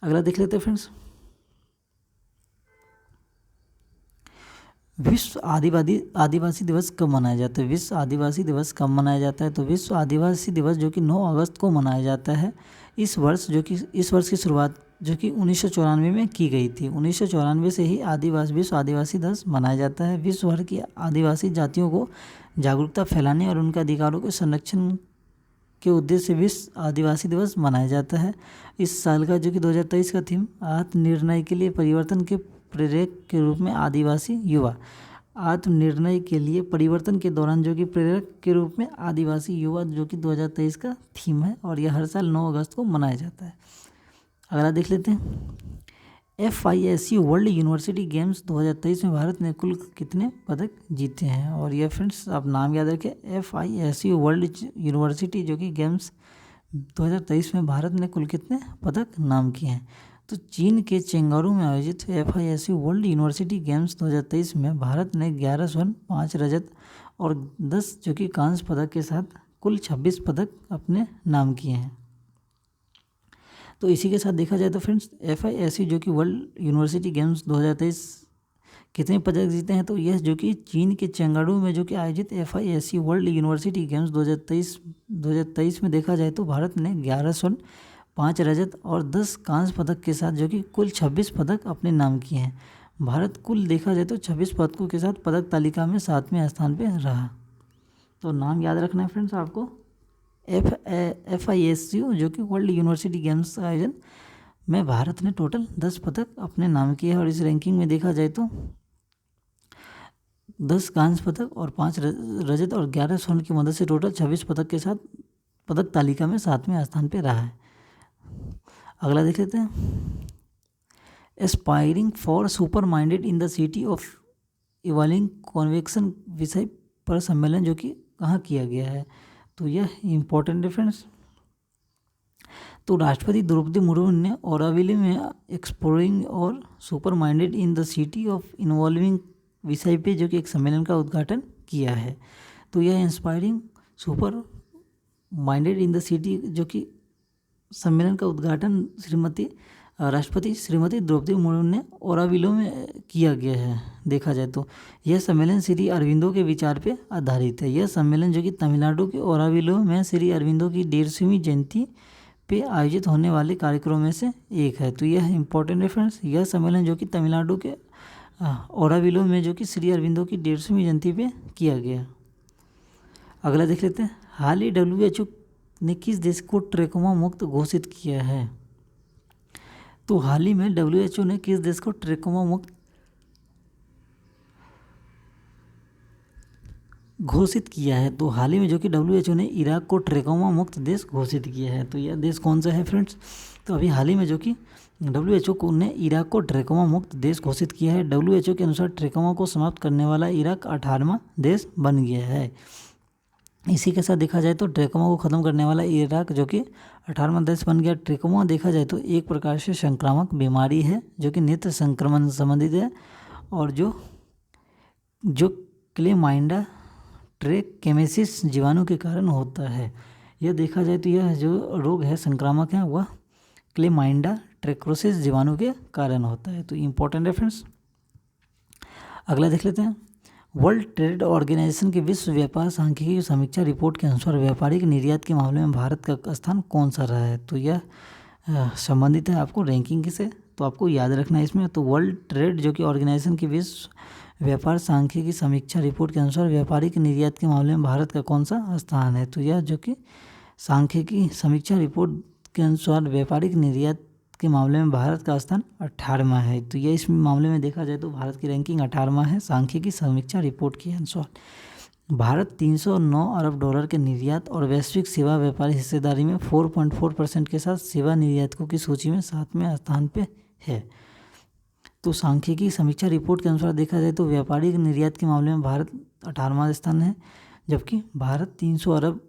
अगला देख लेते हैं फ्रेंड्स, विश्व आदिवासी दिवस कब मनाया जाता है। विश्व आदिवासी दिवस कब मनाया जाता है, तो विश्व आदिवासी दिवस जो कि 9 अगस्त को मनाया जाता है। इस वर्ष की शुरुआत जो कि 1994 में की गई थी। 1994 से ही विश्व आदिवासी दिवस मनाया जाता है। विश्व भर की आदिवासी जातियों को जागरूकता फैलाने और उनके अधिकारों के संरक्षण के उद्देश्य से विश्व आदिवासी दिवस मनाया जाता है। इस साल का जो कि 2023 का थीम आत्मनिर्णय के लिए परिवर्तन के प्रेरक के रूप में आदिवासी युवा, आत्मनिर्णय के लिए परिवर्तन के दौरान जो कि प्रेरक के रूप में आदिवासी युवा जो कि 2023 का थीम है, और यह हर साल 9 अगस्त को मनाया जाता है। अगला देख लेते हैं, FISU वर्ल्ड यूनिवर्सिटी गेम्स 2023 में भारत ने कुल कितने पदक जीते हैं। और यह फ्रेंड्स आप नाम याद रखें, FISU वर्ल्ड यूनिवर्सिटी जो कि गेम्स 2023 में भारत ने कुल कितने पदक नाम किए हैं। तो चीन के चेंगडू में आयोजित FISU वर्ल्ड यूनिवर्सिटी गेम्स 2023 में भारत ने 11 स्वर्ण, 5 रजत और 10 जो कि कांस्य पदक के साथ कुल 26 पदक अपने नाम किए हैं। तो इसी के साथ देखा जाए तो फ्रेंड्स FISU जो कि वर्ल्ड यूनिवर्सिटी गेम्स 2023 कितने पदक जीते हैं, तो यह जो कि चीन के चेंगडू में जो कि आयोजित FISU वर्ल्ड यूनिवर्सिटी गेम्स 2023 में देखा जाए तो भारत ने 11 स्वर्ण, 5 रजत और 10 कांस्य पदक के साथ जो कि कुल 26 पदक अपने नाम किए हैं। भारत कुल देखा जाए तो 26 पदकों के साथ पदक तालिका में 7वें स्थान पर रहा। तो नाम याद रखना है फ्रेंड्स आपको, FISU जो कि वर्ल्ड यूनिवर्सिटी गेम्स का आयोजन में भारत ने टोटल 10 पदक अपने नाम किए हैं। और इस रैंकिंग में देखा जाए तो 10 कांस्य पदक और 5 रजत और 11 स्वर्ण की मदद से टोटल 26 पदक के साथ पदक तालिका में 7वें स्थान पर रहा है। अगला देख लेते हैं, aspiring for super minded in the city of evolving convection विषय पर सम्मेलन जो कि कहाँ किया गया है। तो यह इम्पोर्टेंट डिफरेंस, तो राष्ट्रपति द्रौपदी मुर्मू ने औराविले में एक्सप्लोरिंग और super minded in the city of involving विषय पे जो कि एक सम्मेलन का उद्घाटन किया है। तो यह inspiring super minded in the city जो कि सम्मेलन का उद्घाटन राष्ट्रपति श्रीमती द्रौपदी मुर्मू ने औराविलो में किया गया है। देखा जाए तो यह सम्मेलन श्री अरविंदो के विचार पे आधारित है। यह सम्मेलन जो कि तमिलनाडु के औराविलो में श्री अरविंदो की 150वीं जयंती पे आयोजित होने वाले कार्यक्रमों में से एक है। तो यह इंपॉर्टेंट रेफरेंस, यह सम्मेलन जो कि तमिलनाडु के औराविलो में जो कि श्री अरविंदो की 150वीं जयंती पे किया गया। अगला देख लेते हैं, हाल ही WHO ने किस देश को ट्रैकोमा मुक्त घोषित किया है। तो हाल ही में WHO ने किस देश को ट्रैकोमा मुक्त घोषित किया है। तो हाल ही में जो कि WHO ने इराक को ट्रैकोमा मुक्त देश घोषित किया है। तो यह देश कौन सा है फ्रेंड्स, तो अभी हाल ही में जो कि WHO ने इराक को ट्रैकोमा मुक्त देश घोषित किया है। WHO के अनुसार ट्रैकोमा को समाप्त करने वाला इराक 18वां देश बन गया है। इसी के साथ देखा जाए तो ट्रैकोमा को ख़त्म करने वाला इराक जो कि 18वां देश बन गया। ट्रैकोमा देखा जाए तो एक प्रकार से संक्रामक बीमारी है जो कि नेत्र संक्रमण संबंधित है और जो क्लेमाइडा ट्रैकेमेसिस जीवाणु के कारण होता है। यह देखा जाए तो यह जो रोग है संक्रामक है वह क्लेमाइडा ट्रैकोसिस जीवाणु के कारण होता है। तो इम्पोर्टेंट रेफरेंस। अगला देख लेते हैं, वर्ल्ड ट्रेड ऑर्गेनाइजेशन के विश्व व्यापार सांख्यिकी समीक्षा रिपोर्ट के अनुसार व्यापारिक निर्यात के मामले में भारत का स्थान कौन सा रहा है। तो यह संबंधित है आपको रैंकिंग से, तो आपको याद रखना है इसमें। तो वर्ल्ड ट्रेड जो कि ऑर्गेनाइजेशन की विश्व व्यापार सांख्यिकी समीक्षा रिपोर्ट के अनुसार व्यापारिक निर्यात के मामले में भारत का कौन सा स्थान है। तो यह जो कि सांख्यिकी समीक्षा रिपोर्ट के अनुसार व्यापारिक निर्यात के मामले में भारत का स्थान 18वां है। तो ये इस मामले में देखा जाए तो भारत की रैंकिंग 18वां है सांख्यिकी समीक्षा रिपोर्ट के अनुसार। भारत 309 अरब डॉलर के निर्यात और वैश्विक सेवा व्यापारी हिस्सेदारी में 4.4% के साथ सेवा निर्यातकों की सूची में 7वें स्थान पे है। तो सांख्यिकी समीक्षा रिपोर्ट के अनुसार देखा जाए तो व्यापारिक निर्यात के मामले में भारत 18वां स्थान है, जबकि भारत 300 अरब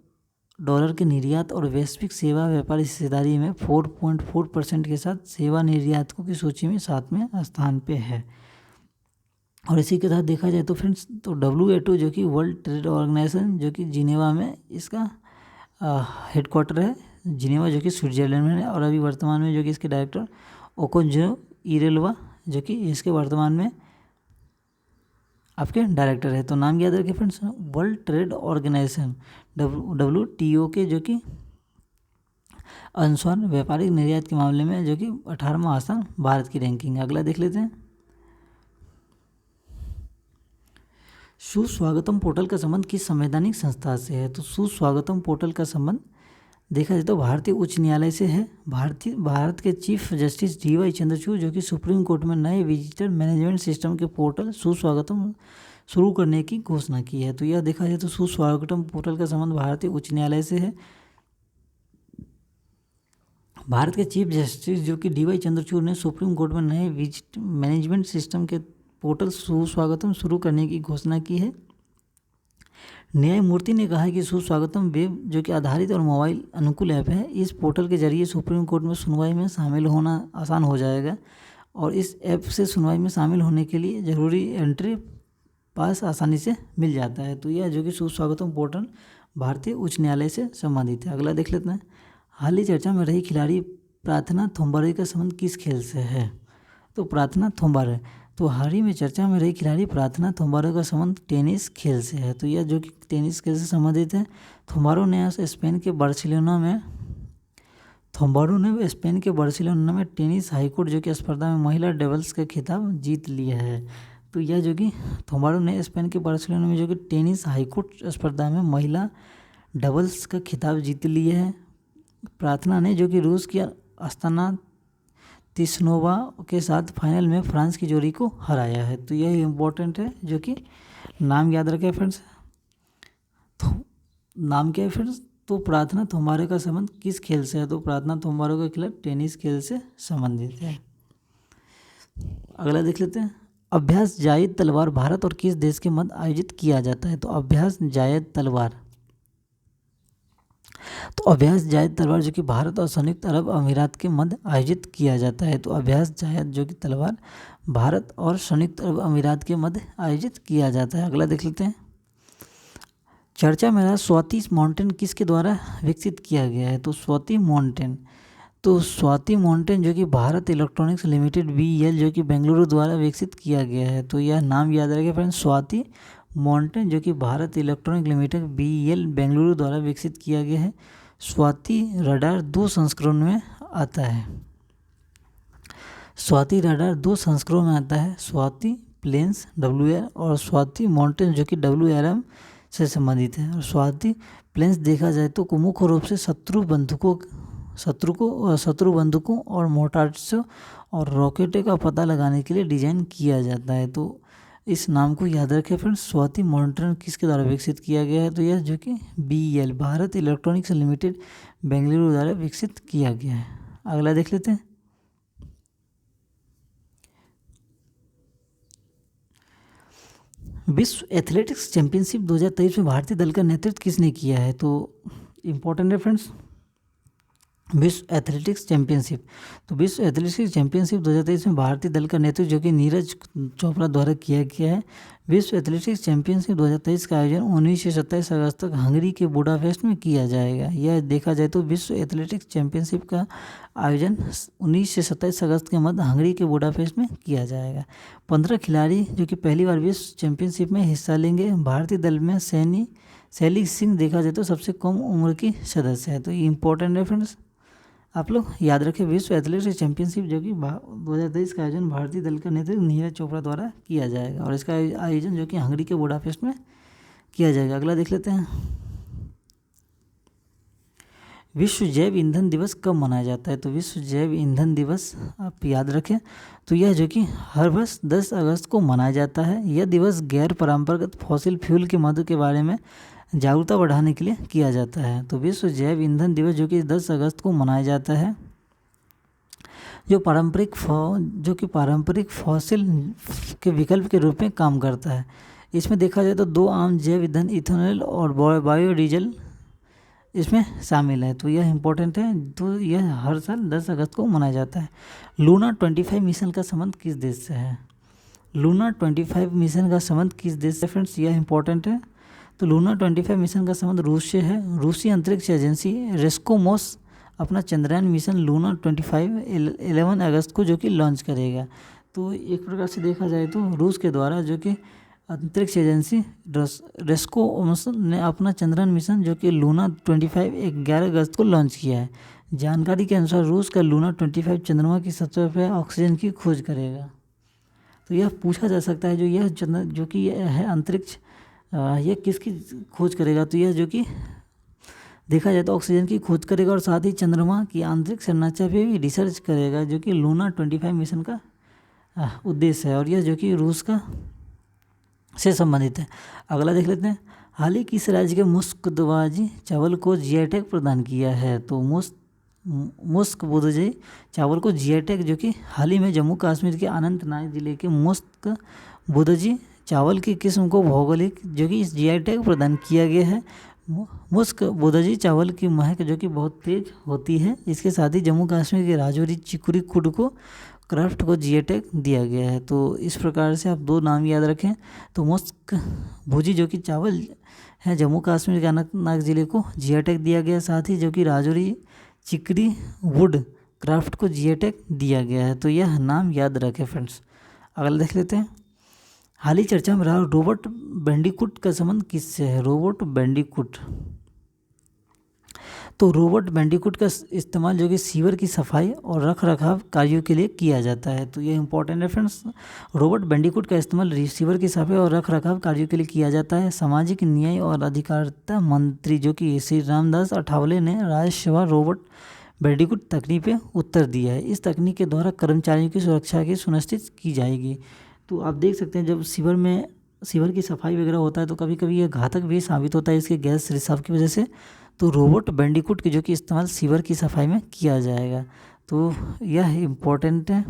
डॉलर के निर्यात और वैश्विक सेवा व्यापारी हिस्सेदारी में 4.4% के साथ सेवा निर्यातकों की सूची में 7वें स्थान पे है। और इसी के साथ देखा जाए तो फ्रेंड्स तो WHO जो कि वर्ल्ड ट्रेड ऑर्गेनाइजेशन जो कि जिनेवा में इसका हेडक्वार्टर है, जिनेवा जो कि स्विट्जरलैंड में है। और अभी वर्तमान में जो कि इसके डायरेक्टर ओकोंजो इरेल्वा जो कि इसके वर्तमान में आपके डायरेक्टर है। तो नाम याद रखिए friends, world trade organisation WTO के जो कि अनुसार व्यापारिक निर्यात के मामले में जो कि 18वां स्थान भारत की रैंकिंग। अगला देख लेते हैं। सुस्वागतम पोर्टल का संबंध किस संवैधानिक संस्था से है? तो सुस्वागतम पोर्टल का संबंध देखा जाए तो भारतीय उच्च न्यायालय से है। भारत के चीफ जस्टिस DY चंद्रचूड़ जो कि सुप्रीम कोर्ट में नए विजिटर मैनेजमेंट सिस्टम के पोर्टल सुस्वागतम शुरू करने की घोषणा की है। तो यह देखा जाए तो सुस्वागतम पोर्टल का संबंध भारतीय उच्च न्यायालय से है। भारत के चीफ जस्टिस जो कि DY चंद्रचूड़ ने सुप्रीम कोर्ट में नए विजिट मैनेजमेंट सिस्टम के पोर्टल सुस्वागतम शुरू करने की घोषणा की है। न्यायमूर्ति ने कहा है कि सुस्वागतम वेब जो कि आधारित और मोबाइल अनुकूल ऐप है। इस पोर्टल के जरिए सुप्रीम कोर्ट में सुनवाई में शामिल होना आसान हो जाएगा और इस ऐप से सुनवाई में शामिल होने के लिए ज़रूरी एंट्री पास आसानी से मिल जाता है। तो यह जो कि सुस्वागतम पोर्टल भारतीय उच्च न्यायालय से संबंधित है। अगला देख लेते हैं। हाल ही चर्चा में रही खिलाड़ी प्रार्थना थोम्बारे का संबंध किस खेल से है? तो प्रार्थना थोम्बारे तो हाल ही में चर्चा में रही खिलाड़ी प्रार्थना थोम्बारे का संबंध टेनिस खेल से है। तो यह जो कि टेनिस खेल से संबंधित है। थोम्बारे ने स्पेन के बार्सिलोना में टेनिस हाईकोर्ट जो कि स्पर्धा में महिला डबल्स का खिताब जीत लिया है। तो यह जो कि थोम्बारे ने स्पेन के बार्सिलोना में जो कि टेनिस हाईकोर्ट स्पर्धा में महिला डबल्स का खिताब जीत लिया है। प्रार्थना ने जो कि रूस की अस्ताना तिस्नोवा के साथ फाइनल में फ्रांस की जोड़ी को हराया है। तो यह इम्पोर्टेंट है, जो कि नाम याद रखें फ्रेंड्स। तो नाम क्या है फ्रेंड्स? तो प्रार्थना थोम्बारे का संबंध किस खेल से है? तो प्रार्थना थोम्बारे का खिलाफ टेनिस खेल से संबंधित है। अगला देख लेते हैं। अभ्यास जायद तलवार भारत और किस देश के मध्य आयोजित किया जाता है? तो अभ्यास जायद तलवार जो कि भारत और संयुक्त अरब अमीरात के मध्य आयोजित किया जाता है। तो अभ्यास जायद जो कि तलवार भारत और संयुक्त अरब अमीरात के मध्य आयोजित किया जाता है। अगला देख लेते हैं। चर्चा में रहा स्वाति माउंटेन किसके द्वारा विकसित किया गया है? तो स्वाति माउंटेन जो कि भारत इलेक्ट्रॉनिक्स लिमिटेड BEL जो कि बेंगलुरु द्वारा विकसित किया गया है। तो यह नाम याद रखें फ्रेंड्स, स्वाति माउंटेन जो कि Bharat electronic limited BEL Bengaluru द्वारा विकसित किया गया है। स्वाति रडार 2 संस्करण में आता है। स्वाति प्लेन्स WR और स्वाति माउंटेन जो कि WRM से संबंधित है। और स्वाति प्लेन्स देखा जाए तो मुख्य रूप से शत्रु बंदूकों और मोर्टार्स और रॉकेटों का पता लगाने के लिए डिजाइन किया जाता है। तो इस नाम को याद रखें फ्रेंड्स, स्वाति माउंटेन किसके द्वारा विकसित किया गया है? तो यह जो कि BEL Bharat electronics limited Bengaluru द्वारा विकसित किया गया है। अगला देख लेते हैं। विश्व एथलेटिक्स चैंपियनशिप 2023 में भारतीय दल का नेतृत्व किसने किया है? तो इम्पोर्टेंट है फ्रेंड्स, विश्व एथलेटिक्स चैंपियनशिप 2023 में भारतीय दल का नेतृत्व जो कि नीरज चोपड़ा द्वारा किया गया है। विश्व एथलेटिक्स चैंपियनशिप 2023 का आयोजन 19 से 27 अगस्त तक हंगरी के बुडापेस्ट में किया जाएगा। यह देखा जाए तो विश्व एथलेटिक्स चैंपियनशिप का आयोजन 19 से 27 अगस्त के मध्य हंगरी के बुडापेस्ट में किया जाएगा। 15 खिलाड़ी जो कि पहली बार विश्व चैंपियनशिप में हिस्सा लेंगे। भारतीय दल में शैली सिंह देखा जाए तो सबसे कम उम्र की सदस्य है। तो ये इंपॉर्टेंट है फ्रेंड्स, आप लोग याद रखें। विश्व एथलेटिक्स चैंपियनशिप जो कि 2023 का आयोजन भारतीय दल का नेतृत्व नीरज चोपड़ा द्वारा किया जाएगा और इसका आयोजन जो कि हंगरी के बुडापेस्ट में किया जाएगा। अगला देख लेते हैं। विश्व जैव ईंधन दिवस कब मनाया जाता है? तो विश्व जैव ईंधन दिवस आप याद रखें तो यह जो कि हर वर्ष 10 अगस्त को मनाया जाता है। यह दिवस गैर परंपरागत फॉसिल फ्यूल के महत्व के बारे में जागरूकता बढ़ाने के लिए किया जाता है। तो विश्व जैव ईंधन दिवस जो कि 10 अगस्त को मनाया जाता है, जो कि पारंपरिक फॉसिल के विकल्प के रूप में काम करता है। इसमें देखा जाए तो 2 आम जैव ईंधन इथेनॉल और बायोडीजल इसमें शामिल है। तो यह इम्पोर्टेंट है। तो यह हर साल 10 अगस्त को मनाया जाता है। लूना 25 मिशन का संबंध किस देश से है? लूना 25 मिशन का संबंध किस देश से फ्रेंड्स? यह इम्पोर्टेंट है। तो लूना 25 मिशन का संबंध रूस से है। रूसी अंतरिक्ष एजेंसी रेस्कोमोस अपना चंद्रयान मिशन लूना 25 11 अगस्त को जो कि लॉन्च करेगा। तो एक प्रकार से देखा जाए तो रूस के द्वारा जो कि अंतरिक्ष एजेंसी रेस्कोमोस ने अपना चंद्रयान मिशन जो कि लूना 25 11 अगस्त को लॉन्च किया है। जानकारी के अनुसार रूस का लूना 25 चंद्रमा की सतह पर ऑक्सीजन की खोज करेगा। तो यह पूछा जा सकता है जो कि यह है अंतरिक्ष, यह किसकी खोज करेगा? तो यह जो कि देखा जाए तो ऑक्सीजन की खोज करेगा और साथ ही चंद्रमा की आंतरिक संरचना पे भी रिसर्च करेगा, जो कि लूना 25 मिशन का उद्देश्य है। और यह जो कि रूस का से संबंधित है। अगला देख लेते हैं। हाल ही किस राज्य के मुस्कदवाजी चावल को जीआई टैग प्रदान किया है? तो मुस्कबुदजी चावल को जीआई टैग जो कि हाल ही में जम्मू कश्मीर के अनंतनाग जिले के मुस्कबुदजी चावल की किस्म को भौगोलिक जो कि इस जीआई टैग प्रदान किया गया है। मुस्कबुदजी चावल की महक जो कि बहुत तेज होती है। इसके साथ ही जम्मू कश्मीर के राजौरी चिकुरी खुड को क्राफ्ट को जीआई टैग दिया गया है। तो इस प्रकार से आप 2 नाम याद रखें। तो मुस्कबुदजी जो कि चावल है जम्मू कश्मीर के अनंतनाग जिले को जीआई टैग दिया गया, साथ ही जो कि राजौरी चिकरी वुड क्राफ्ट को जीआई टैग दिया गया है। तो यह नाम याद रखें फ्रेंड्स। अगला देख लेते हैं। हाल ही चर्चा में रहा रोबोट बैंडिकूट का संबंध किससे है? रोबोट बैंडिकूट, तो रोबोट बैंडिकूट का इस्तेमाल जो कि सीवर की सफाई और रख रखाव कार्यों के लिए किया जाता है। तो ये इंपॉर्टेंट है फ्रेंड्स। रोबोट बैंडिकूट का इस्तेमाल रिसीवर की सफाई और रख रखाव कार्यों के लिए किया जाता है। सामाजिक न्याय और अधिकारिता मंत्री जो कि श्री रामदास अठावले ने राज्यसभा रोबोट बैंडिकूट तकनीक पे उत्तर दिया है। इस तकनीक के द्वारा कर्मचारियों की सुरक्षा की सुनिश्चित की जाएगी। तो आप देख सकते हैं जब सीवर की सफाई वगैरह होता है तो कभी कभी ये घातक भी साबित होता है इसके गैस रिसाव की वजह से। तो रोबोट बैंडिकूट की जो कि इस्तेमाल सीवर की सफाई में किया जाएगा। तो यह इम्पोर्टेंट है।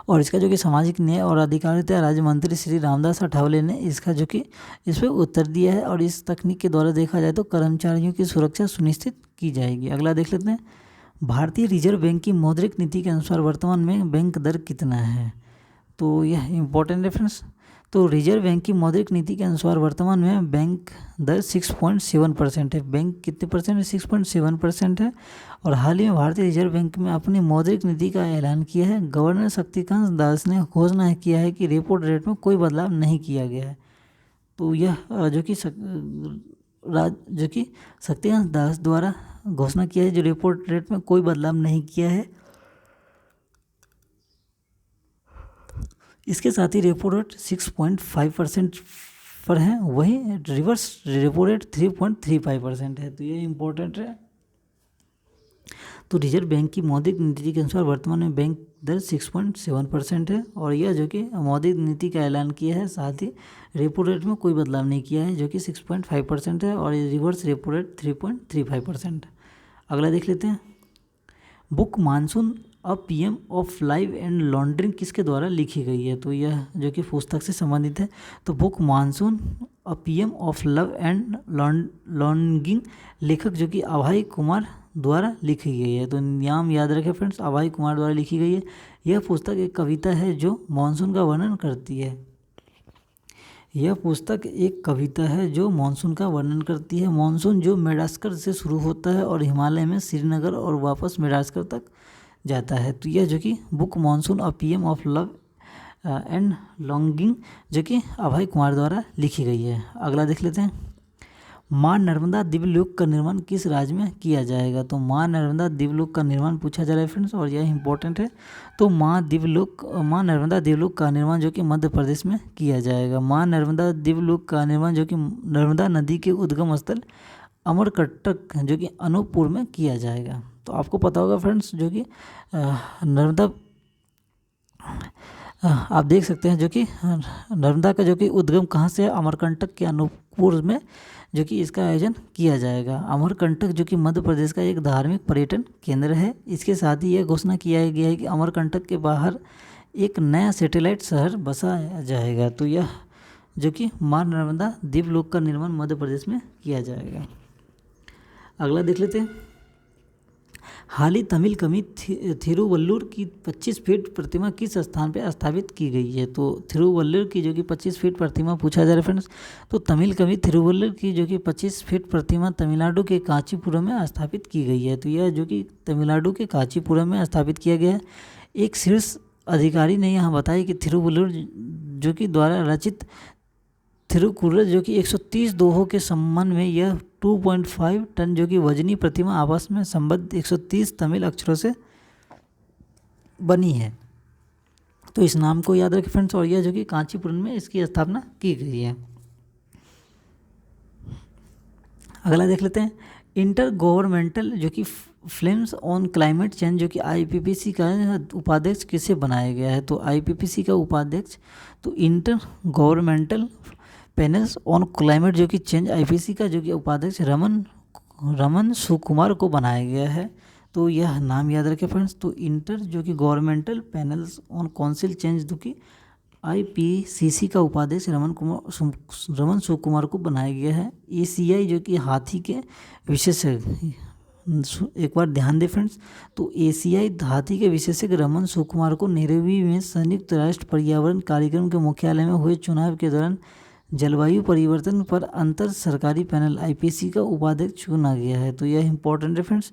और इसका जो कि सामाजिक न्याय और अधिकारिता राज्य मंत्री श्री रामदास अठावले ने इसका जो कि इस पर उत्तर दिया है। और इस तकनीक के द्वारा देखा जाए तो कर्मचारियों की सुरक्षा सुनिश्चित की जाएगी। अगला देख लेते हैं। भारतीय रिजर्व बैंक की मौद्रिक नीति के अनुसार वर्तमान में बैंक दर कितना है? तो यह इम्पोर्टेंट है फ्रेंड्स। तो रिजर्व बैंक की मौद्रिक नीति के अनुसार वर्तमान में बैंक दर 6.7% है। बैंक कितने परसेंट है? 6.7% है। और हाल ही में भारतीय रिजर्व बैंक में अपनी मौद्रिक नीति का ऐलान किया है। गवर्नर शक्तिकांत दास ने घोषणा किया है कि रेपो रेट में कोई बदलाव नहीं किया गया है। तो यह जो कि शक्तिकांत दास द्वारा घोषणा किया है जो रेपो रेट में कोई बदलाव नहीं किया है। इसके साथ ही रेपो रेट 6.5% पर है, वही रिवर्स रेपो रेट 3.35% है। तो ये इम्पोर्टेंट है। तो रिजर्व बैंक की मौद्रिक नीति के अनुसार वर्तमान में बैंक दर 6.7% है। और यह जो कि मौद्रिक नीति का ऐलान किया है, साथ ही रेपो रेट में कोई बदलाव नहीं किया है जो कि 6.5% है। और रिवर्स रेपो रेट 3.35%। अगला देख लेते हैं। Book monsoon a PM of life and laundering किसके द्वारा लिखी गई है? तो यह जो कि पुस्तक से संबंधित है। तो book monsoon a PM of love and longing लेखक जो कि अभय कुमार द्वारा लिखी गई है। तो नाम याद रखें फ्रेंड्स, अभय कुमार द्वारा लिखी गई है। यह पुस्तक एक कविता है जो मानसून का वर्णन करती है। यह पुस्तक एक कविता है जो मानसून का वर्णन करती है। मानसून जो मेडागास्कर से शुरू होता है और हिमालय में श्रीनगर और वापस मेडागास्कर तक जाता है। तो यह जो कि book monsoon a PM of love and longing जो कि अभय कुमार द्वारा लिखी गई है। अगला देख लेते हैं। माँ नर्मदा दिव्यलोक का निर्माण किस राज्य में किया जाएगा? तो माँ नर्मदा दिव्यलोक का निर्माण पूछा जा रहा है फ्रेंड्स, और यह इंपॉर्टेंट है। तो माँ नर्मदा दिव्यलोक का निर्माण जो कि मध्य प्रदेश में किया जाएगा। माँ नर्मदा दिव्यलोक का निर्माण जो कि नर्मदा नदी के उद्गम स्थल अमरकंटक जो कि अनूपपुर में किया जाएगा। तो आपको पता होगा फ्रेंड्स जो कि नर्मदा आप देख सकते हैं जो कि नर्मदा का जो कि उद्गम कहाँ से है, अमरकंटक के अनूपपुर में जो कि इसका आयोजन किया जाएगा। अमरकंटक जो कि मध्य प्रदेश का एक धार्मिक पर्यटन केंद्र है। इसके साथ ही यह घोषणा किया गया है कि अमरकंटक के बाहर एक नया सैटेलाइट शहर बसाया जाएगा। तो यह जो कि मां नर्मदा द्वीपलोक का निर्माण मध्य प्रदेश में किया जाएगा। अगला देख लेते हैं। हाल ही तमिल कवि थिरुवल्लुर की 25 फीट प्रतिमा किस स्थान पर स्थापित की गई है। तो थिरुवल्लुर की जो कि 25 फीट प्रतिमा पूछा जा रहा है फ्रेंड्स। तो तमिल कवि थिरुवल्लुर की जो कि 25 फीट प्रतिमा तमिलनाडु के कांचीपुरम में स्थापित की गई है। तो यह जो कि तमिलनाडु के कांचीपुरम में स्थापित किया गया है। एक शीर्ष अधिकारी ने यहाँ बताया कि थिरुवल्लुर जो कि द्वारा रचित थिरुकुरल जो कि 130 दोहों के संबंध में यह 2.5 टन जो कि वजनी प्रतिमा आपस में संबद्ध 130 तमिल अक्षरों से बनी है। तो इस नाम को याद रखें फ्रेंड्स। और यह जो कि कांचीपुरम में इसकी स्थापना की गई है। अगला देख लेते हैं। इंटर गवर्नमेंटल जो कि फ्लेम्स ऑन क्लाइमेट चेंज जो कि IPPC का उपाध्यक्ष किसे बनाया गया है। तो IPPC का उपाध्यक्ष तो inter governmental panels on climate जो कि चेंज IPPC का जो कि उपाध्यक्ष रमन सुकुमार को बनाया गया है। तो यह नाम याद रखें फ्रेंड्स। तो इंटर जो कि governmental panels on council change जो कि IPCC का उपाध्यक्ष रमन सुकुमार को बनाया गया है। ACI जो कि हाथी के विशेषज्ञ, एक बार ध्यान दें फ्रेंड्स। तो ACI हाथी के विशेषज्ञ रमन सुकुमार को नैरोबी में संयुक्त राष्ट्र पर्यावरण कार्यक्रम के मुख्यालय में हुए चुनाव के दौरान जलवायु परिवर्तन पर अंतर सरकारी पैनल IPCC का उपाध्यक्ष चुना गया है। तो यह इंपॉर्टेंट है फ्रेंड्स।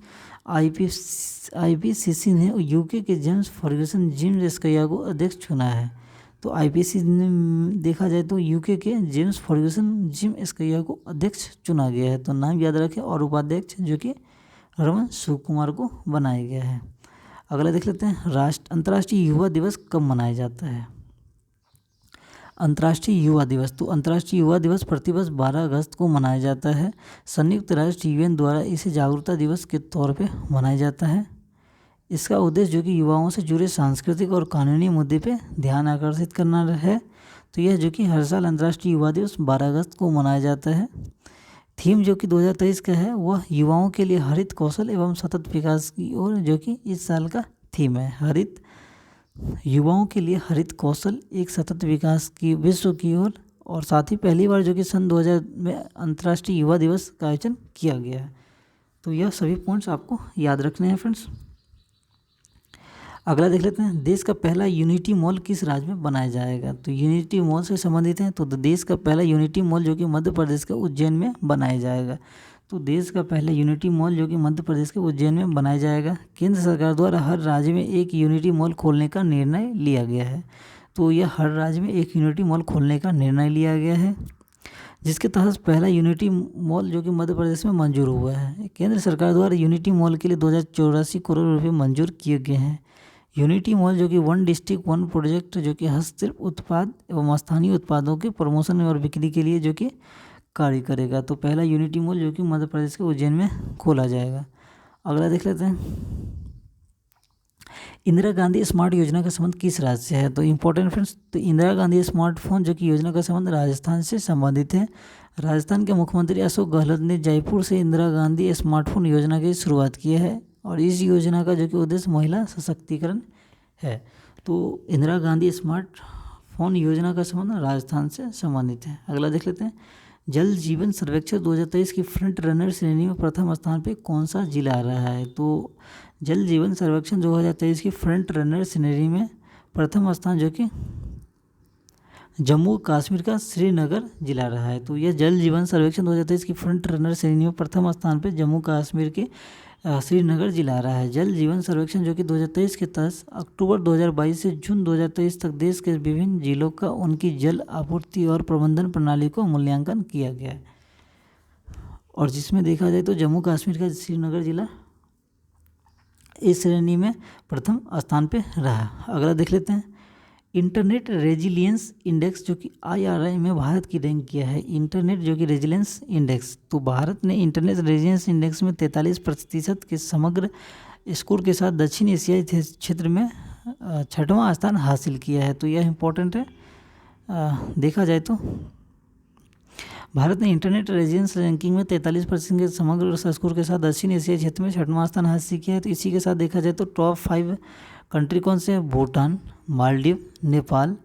IPCC ने UK के जेम्स फर्ग्यूसन जिम स्कैया को अध्यक्ष चुना है। तो IPCC ने देखा जाए तो UK के जेम्स फर्ग्यूसन जिम स्कैया को अध्यक्ष चुना गया है। तो नाम याद रखें। और उपाध्यक्ष जो कि रमन सुकुमार को बनाया गया है। अगला देख लेते हैं। अंतर्राष्ट्रीय युवा दिवस कब मनाया जाता है। अंतर्राष्ट्रीय युवा दिवस तो अंतर्राष्ट्रीय युवा दिवस प्रतिवर्ष 12 अगस्त को मनाया जाता है। संयुक्त राष्ट्र UN द्वारा इसे जागरूकता दिवस के तौर पे मनाया जाता है। इसका उद्देश्य जो कि युवाओं से जुड़े सांस्कृतिक और कानूनी मुद्दे पे ध्यान आकर्षित करना है। तो यह जो कि हर साल अंतर्राष्ट्रीय युवा दिवस 12 अगस्त को मनाया जाता है। थीम जो कि 2023 का है वह युवाओं के लिए हरित कौशल एवं सतत विकास की ओर जो कि इस साल का थीम है। युवाओं के लिए हरित कौशल एक सतत विकास की विश्व की ओर। और साथ ही पहली बार जो कि सन 2000 में अंतर्राष्ट्रीय युवा दिवस का आयोजन किया गया है। तो यह सभी पॉइंट्स आपको याद रखने हैं फ्रेंड्स। अगला देख लेते हैं। देश का पहला यूनिटी मॉल किस राज्य में बनाया जाएगा। तो यूनिटी मॉल से संबंधित हैं। तो देश का पहला यूनिटी मॉल जो कि मध्य प्रदेश के उज्जैन में बनाया जाएगा। तो देश का पहला यूनिटी मॉल जो कि मध्य प्रदेश के उज्जैन में बनाया जाएगा। केंद्र सरकार द्वारा हर राज्य में एक यूनिटी मॉल खोलने का निर्णय लिया गया है। तो यह हर राज्य में एक यूनिटी मॉल खोलने का निर्णय लिया गया है, जिसके तहत पहला यूनिटी मॉल जो कि मध्य प्रदेश में मंजूर हुआ है। केंद्र सरकार द्वारा यूनिटी मॉल के लिए 2084 करोड़ रुपये मंजूर किए गए हैं। यूनिटी मॉल जो कि वन डिस्ट्रिक्ट वन प्रोजेक्ट जो कि हस्तशिल्प उत्पाद एवं स्थानीय उत्पादों के प्रमोशन और बिक्री के लिए जो कि कार्य करेगा। तो पहला यूनिटी मॉल जो कि मध्य प्रदेश के उज्जैन में खोला जाएगा। अगला देख लेते हैं। इंदिरा गांधी स्मार्ट योजना का संबंध किस राज्य से है। तो इंपॉर्टेंट फ्रेंड्स। तो इंदिरा गांधी स्मार्टफोन जो कि योजना का संबंध राजस्थान से संबंधित है। राजस्थान के मुख्यमंत्री अशोक गहलोत ने जयपुर से इंदिरा गांधी स्मार्टफोन योजना की शुरुआत की है। और इस योजना का जो कि उद्देश्य महिला सशक्तिकरण है। तो इंदिरा गांधी स्मार्टफोन योजना का संबंध राजस्थान से संबंधित है। अगला देख लेते हैं। जल जीवन सर्वेक्षण 2023 की फ्रंट रनर श्रेणी में प्रथम स्थान पे कौन सा जिला आ रहा है। तो जल जीवन सर्वेक्षण 2023 की फ्रंट रनर श्रेणी में प्रथम स्थान जो कि जम्मू कश्मीर का श्रीनगर जिला रहा है। तो यह जल जीवन सर्वेक्षण 2023 की फ्रंट रनर श्रेणी में प्रथम स्थान पे जम्मू कश्मीर के श्रीनगर जिला रहा है। जल जीवन सर्वेक्षण जो कि 2023 के तहत अक्टूबर 2022 से जून 2023 तक देश के विभिन्न जिलों का उनकी जल आपूर्ति और प्रबंधन प्रणाली को मूल्यांकन किया गया है। और जिसमें देखा जाए तो जम्मू कश्मीर का श्रीनगर जिला इस श्रेणी में प्रथम स्थान पे रहा। अगला देख लेते हैं। इंटरनेट रेजिलियंस इंडेक्स जो कि IRI में भारत की रैंक किया है। इंटरनेट जो कि रेजिलियंस इंडेक्स, तो भारत ने इंटरनेट रेजिलियंस इंडेक्स में 43% के समग्र स्कोर के साथ दक्षिण एशियाई क्षेत्र में 6वां स्थान हासिल किया है। तो यह इम्पोर्टेंट है। देखा जाए तो भारत ने इंटरनेट रेजिलियंस रैंकिंग में 43% के समग्र स्कोर के साथ दक्षिण एशियाई क्षेत्र में 6वां स्थान हासिल किया है। तो इसी के साथ देखा जाए तो टॉप 5 कंट्री कौन से हैं? भूटान, मालदीव, नेपाल।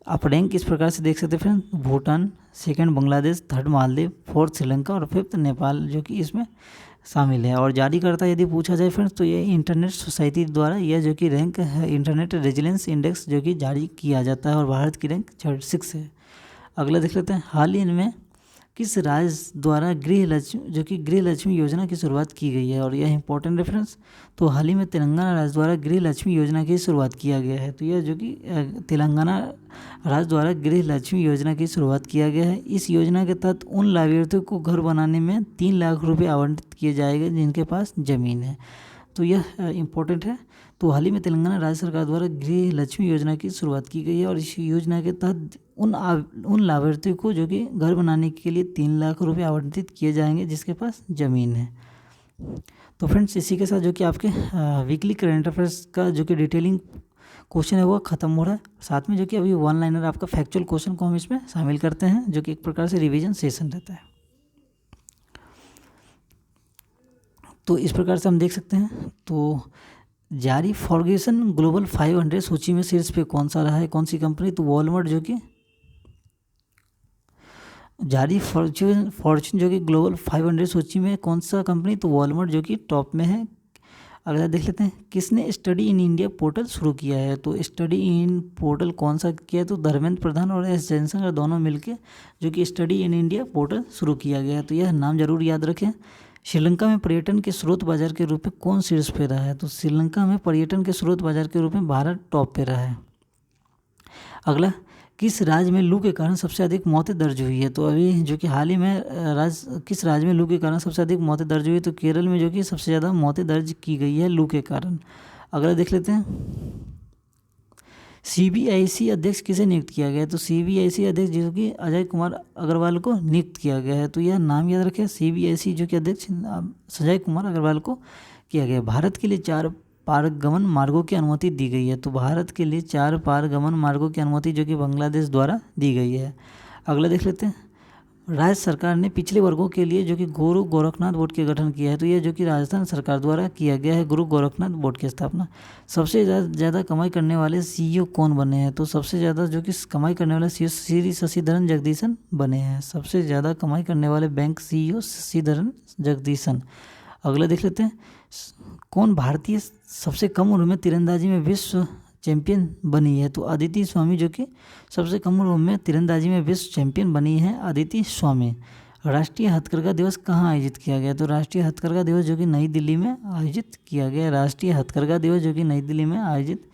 आप रैंक इस प्रकार से देख सकते हैं friend, Bhutan, second Bangladesh, third Maldives, fourth Sri Lanka और फिफ्थ नेपाल जो कि इसमें शामिल है। और जारीकर्ता यदि पूछा जाए फ्रेंड्स तो ये इंटरनेट सोसाइटी द्वारा यह जो कि रैंक है इंटरनेट रेजिलियंस इंडेक्स जो कि जारी किया जाता है और भारत की रैंक 6 है। अगला देख लेते हैं, हाल ही में किस राज्य द्वारा गृहलक्ष्मी योजना की शुरुआत की गई है? और यह इंपॉर्टेंट रेफरेंस, तो हाल ही में तेलंगाना राज्य द्वारा गृहलक्ष्मी योजना की शुरुआत किया गया है। तो यह जो कि तेलंगाना राज्य द्वारा गृहलक्ष्मी योजना की शुरुआत किया गया है। इस योजना के तहत उन लाभार्थियों को घर बनाने में 3 लाख रुपये आवंटित किए जाएंगे जिनके पास ज़मीन है। तो यह इम्पोर्टेंट है। तो हाल ही में तेलंगाना राज्य सरकार द्वारा गृहलक्ष्मी योजना की शुरुआत की गई है और इस योजना के तहत उन लाभार्थियों को जो कि घर बनाने के लिए 3 लाख रुपये आवंटित किए जाएंगे जिसके पास ज़मीन है। तो फ्रेंड्स इसी के साथ जो कि आपके वीकली करंट अफेयर्स का जो कि डिटेलिंग क्वेश्चन है वो ख़त्म हो रहा है। साथ में जो कि अभी 1 लाइनर आपका फैक्चुअल क्वेश्चन को हम इसमें शामिल करते हैं जो कि एक प्रकार से रिवीजन सेशन रहता है। तो इस प्रकार से हम देख सकते हैं। तो जारी फॉर्ग्यूसन ग्लोबल 500 सूची में शीर्ष पे कौन सा रहा है, कौन सी कंपनी? तो वॉलमार्ट जो कि जारी फॉर्च्यून जो कि ग्लोबल 500 सूची में कौन सा कंपनी? तो वॉलमार्ट जो कि टॉप में है। अगला देख लेते हैं, किसने स्टडी इन इंडिया पोर्टल शुरू किया है? तो स्टडी इन पोर्टल कौन सा किया है? तो धर्मेंद्र प्रधान और एस जयशंकर दोनों मिलकर जो कि स्टडी इन इंडिया पोर्टल शुरू किया गया है। तो यह नाम जरूर याद रखें। श्रीलंका में पर्यटन के स्रोत बाजार के रूप में कौन शीर्ष पे रहा है? तो श्रीलंका में पर्यटन के स्रोत बाजार के रूप में भारत टॉप पे रहा है। अगला, किस राज्य में लू के कारण सबसे अधिक मौतें दर्ज हुई है? तो अभी जो कि हाल ही में किस राज्य में लू के कारण सबसे अधिक मौतें दर्ज हुई है? तो केरल में जो कि सबसे ज़्यादा मौतें दर्ज की गई है लू के कारण। अगला देख लेते हैं, CBIC अध्यक्ष किसे नियुक्त किया गया है? तो CBIC अध्यक्ष जो कि अजय कुमार अग्रवाल को नियुक्त किया गया है। तो यह नाम याद रखें, CBIC जो कि अध्यक्ष अजय कुमार अग्रवाल को किया गया है। भारत के लिए 4 पारगमन मार्गों की अनुमति दी गई है। तो भारत के लिए 4 पारगमन मार्गों की अनुमति जो कि बांग्लादेश द्वारा दी गई है। अगला देख लेते हैं, राज्य सरकार ने पिछले वर्गों के लिए जो कि गुरु गोरखनाथ बोर्ड के गठन किया है। तो यह जो कि राजस्थान सरकार द्वारा किया गया है गुरु गोरखनाथ बोर्ड की स्थापना। सबसे ज़्यादा कमाई करने वाले CEO कौन बने हैं? तो सबसे ज़्यादा जो कि कमाई करने वाले CEO श्री शशिधरन जगदीशन बने हैं। सबसे ज़्यादा कमाई करने वाले बैंक CEO शशिधरन जगदीशन। अगला देख लेते हैं, कौन भारतीय सबसे कम उम्र में तीरंदाजी में विश्व चैंपियन बनी है? तो अदिति स्वामी जो कि सबसे कम उम्र में तीरंदाजी में विश्व चैंपियन बनी है अदिति स्वामी। राष्ट्रीय हथकरघा दिवस कहाँ आयोजित किया गया? तो राष्ट्रीय हथकरघा दिवस जो कि नई दिल्ली में आयोजित किया गया। राष्ट्रीय हथकरघा दिवस जो कि नई दिल्ली में आयोजित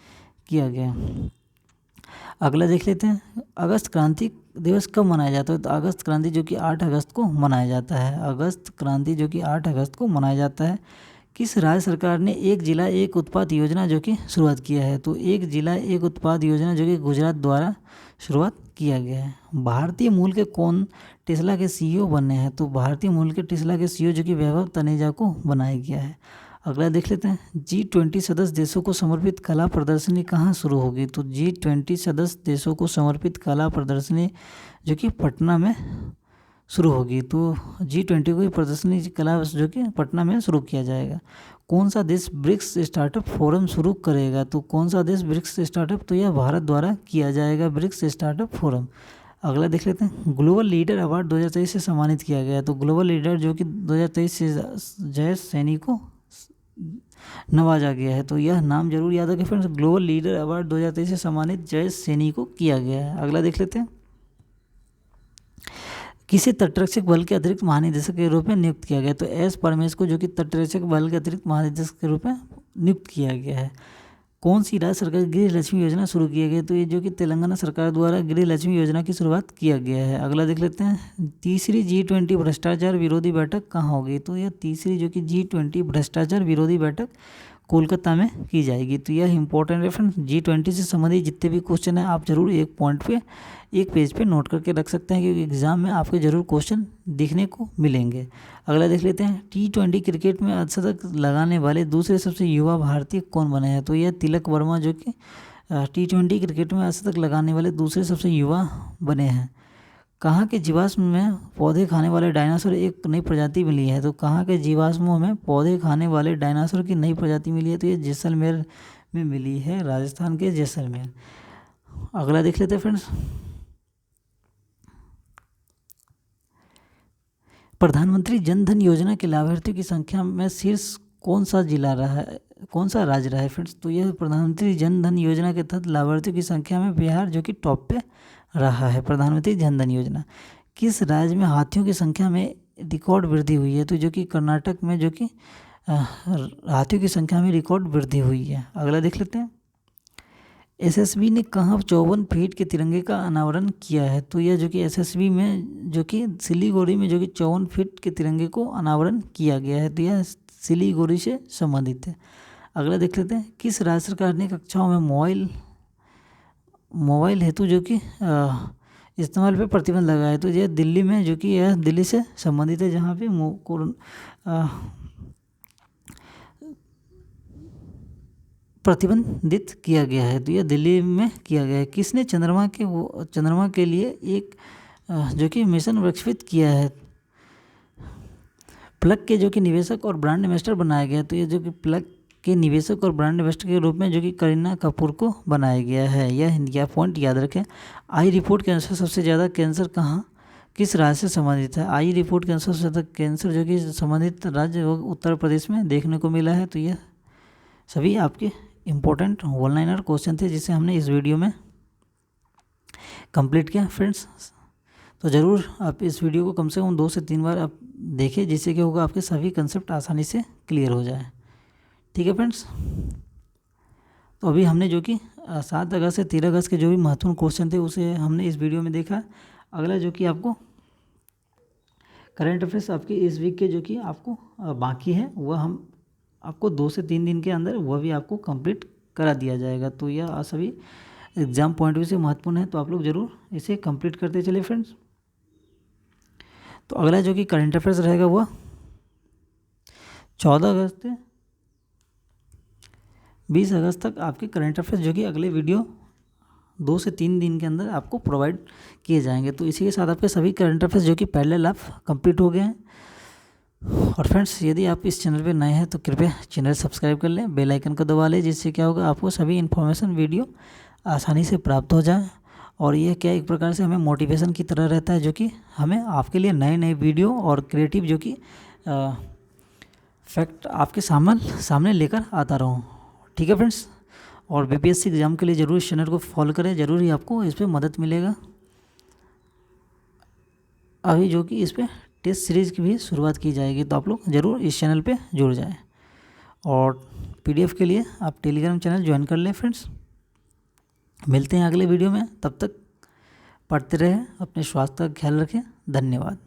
किया गया। अगला देख लेते हैं, अगस्त क्रांति दिवस कब मनाया जाता है? तो अगस्त क्रांति जो कि 8 अगस्त को मनाया जाता है। अगस्त क्रांति जो कि 8 अगस्त को मनाया जाता है। किस राज्य सरकार ने एक जिला एक उत्पाद योजना जो कि शुरुआत किया है? तो एक जिला एक उत्पाद योजना जो कि गुजरात द्वारा शुरुआत किया गया है। भारतीय मूल के कौन टेस्ला के CEO बने हैं? तो भारतीय मूल के टेस्ला के CEO जो कि वैभव तनेजा को बनाया गया है। अगला देख लेते हैं, G20 सदस्य देशों को समर्पित कला प्रदर्शनी कहाँ शुरू होगी? तो G20 सदस्य देशों को समर्पित कला प्रदर्शनी जो कि पटना में शुरू होगी। तो G20 को प्रदर्शनी कला जो कि पटना में शुरू किया जाएगा। कौन सा देश ब्रिक्स स्टार्टअप फोरम शुरू करेगा? तो कौन सा देश ब्रिक्स स्टार्टअप? तो यह भारत द्वारा किया जाएगा ब्रिक्स स्टार्टअप फोरम। अगला देख लेते हैं, ग्लोबल लीडर अवार्ड 2023 से सम्मानित किया गया। तो ग्लोबल लीडर जो कि 2023 से जय सैनी को नवाजा गया है। तो यह नाम जरूर याद रखें फ्रेंड्स, ग्लोबल लीडर अवार्ड 2023 से सम्मानित जय सैनी को किया गया है। अगला देख लेते हैं, किसी तटरक्षक बल के अतिरिक्त महानिदेशक के रूप में नियुक्त किया गया? तो S परमेश को जो कि तटरक्षक बल के अतिरिक्त महानिदेशक के रूप में नियुक्त किया गया है। कौन सी राज्य सरकार गृहलक्ष्मी योजना शुरू किया गया? तो ये जो कि तेलंगाना सरकार द्वारा गृहलक्ष्मी योजना की शुरुआत किया गया है। अगला देख लेते हैं, तीसरी G20 भ्रष्टाचार विरोधी बैठक कहाँ होगी? तो यह तीसरी जो कि G20 भ्रष्टाचार विरोधी बैठक कोलकाता में की जाएगी। तो यह इंपॉर्टेंट है फ्रेंड्स। G20 से संबंधित जितने भी क्वेश्चन हैं आप जरूर एक पॉइंट पे, एक पेज पे नोट करके रख सकते हैं, क्योंकि एग्जाम में आपके जरूर क्वेश्चन दिखने को मिलेंगे। अगला देख लेते हैं, T20 क्रिकेट में अर्धशतक लगाने वाले दूसरे सबसे युवा भारतीय कौन बने हैं? तो यह तिलक वर्मा, जो कि T20 क्रिकेट में अर्धशतक लगाने वाले दूसरे सबसे युवा बने हैं। कहाँ के जीवाश्म में पौधे खाने वाले डायनासोर एक नई प्रजाति मिली है? तो कहाँ के जीवाश्मों में पौधे खाने वाले डायनासोर की नई प्रजाति मिली है? तो ये जैसलमेर में मिली है, राजस्थान के जैसलमेर। अगला देख लेते हैं फ्रेंड्स, प्रधानमंत्री जन धन योजना के लाभार्थियों की संख्या में शीर्ष कौन सा जिला रहा है, कौन सा राज्य रहा है फ्रेंड्स? तो यह प्रधानमंत्री जन धन योजना के तहत लाभार्थियों की संख्या में बिहार जो कि टॉप पे रहा है। प्रधानमंत्री जन धन योजना किस राज्य में हाथियों की संख्या में रिकॉर्ड वृद्धि हुई है? तो जो कि कर्नाटक में, जो कि हाथियों की संख्या में रिकॉर्ड वृद्धि हुई है। अगला देख लेते हैं, एसएसबी ने कहाँ 54 फीट के तिरंगे का अनावरण किया है? तो यह जो कि एसएसबी में, जो कि सिलीगुड़ी में, जो कि 54 फीट के तिरंगे को अनावरण किया गया है। तो यह सिलीगुड़ी से संबंधित है। अगला देख लेते हैं, किस राज्य सरकार ने कक्षाओं में मोबाइल हेतु जो कि इस्तेमाल पे प्रतिबंध लगाया है? तो यह दिल्ली में, जो कि यह दिल्ली से संबंधित है, जहाँ पे प्रतिबंधित किया गया है। तो यह दिल्ली में किया गया है। किसने चंद्रमा के लिए एक जो कि मिशन विकसित किया है? प्लग के जो कि निवेशक और ब्रांड एम्बेसडर बनाया गया है। तो ये जो कि प्लग के निवेशक और ब्रांड एम्बेसडर के रूप में जो कि करीना कपूर को बनाया गया है। यह पॉइंट याद रखें। आई रिपोर्ट के अनुसार सबसे ज़्यादा कैंसर किस राज्य से संबंधित है? आई रिपोर्ट के अनुसार सबसे ज़्यादा कैंसर जो कि संबंधित राज्य उत्तर प्रदेश में देखने को मिला है। तो यह सभी आपके इम्पोर्टेंट वन लाइनर क्वेश्चन थे, जिसे हमने इस वीडियो में कंप्लीट किया फ्रेंड्स। तो ज़रूर आप इस वीडियो को कम से कम 2 से 3 बार आप देखें, जिससे क्या होगा, आपके सभी कंसेप्ट आसानी से क्लियर हो जाए। ठीक है फ्रेंड्स। तो अभी हमने जो कि 7 अगस्त से 13 अगस्त के जो भी महत्वपूर्ण क्वेश्चन थे उसे हमने इस वीडियो में देखा। अगला जो कि आपको करंट अफेयर्स आपके इस वीक के जो कि आपको बाकी है, वह हम आपको 2 से 3 दिन के अंदर वह भी आपको कंप्लीट करा दिया जाएगा। तो यह सभी एग्जाम पॉइंट ऑफ व्यू से महत्वपूर्ण है, तो आप लोग ज़रूर इसे कंप्लीट करते चले फ्रेंड्स। तो अगला जो कि करंट अफेयर्स रहेगा वह 14 अगस्त से 20 अगस्त तक आपके करंट अफेयर्स जो कि अगले वीडियो 2 से 3 दिन के अंदर आपको प्रोवाइड किए जाएंगे। तो इसी के साथ आपके सभी करंट अफेयर्स जो कि पैरेलल आप कंप्लीट हो गए हैं। और फ्रेंड्स, यदि आप इस चैनल पे नए हैं तो कृपया चैनल सब्सक्राइब कर लें, बेल आइकन को दबा लें, जिससे क्या होगा, आपको सभी इन्फॉर्मेशन वीडियो आसानी से प्राप्त हो जाए। और यह क्या एक प्रकार से हमें मोटिवेशन की तरह रहता है, जो कि हमें आपके लिए नए नए वीडियो और क्रिएटिव जो कि फैक्ट आपके सामने लेकर आता रहूँ। ठीक है फ्रेंड्स। और बीपीएससी एग्ज़ाम के लिए ज़रूर इस चैनल को फॉलो करें, ज़रूर ही आपको इस पर मदद मिलेगा। अभी जो कि इस पर टेस्ट सीरीज़ की भी शुरुआत की जाएगी, तो आप लोग ज़रूर इस चैनल पे जुड़ जाएं। और पीडीएफ के लिए आप टेलीग्राम चैनल ज्वाइन कर लें फ्रेंड्स। मिलते हैं अगले वीडियो में, तब तक पढ़ते रहें, अपने स्वास्थ्य का ख्याल रखें। धन्यवाद।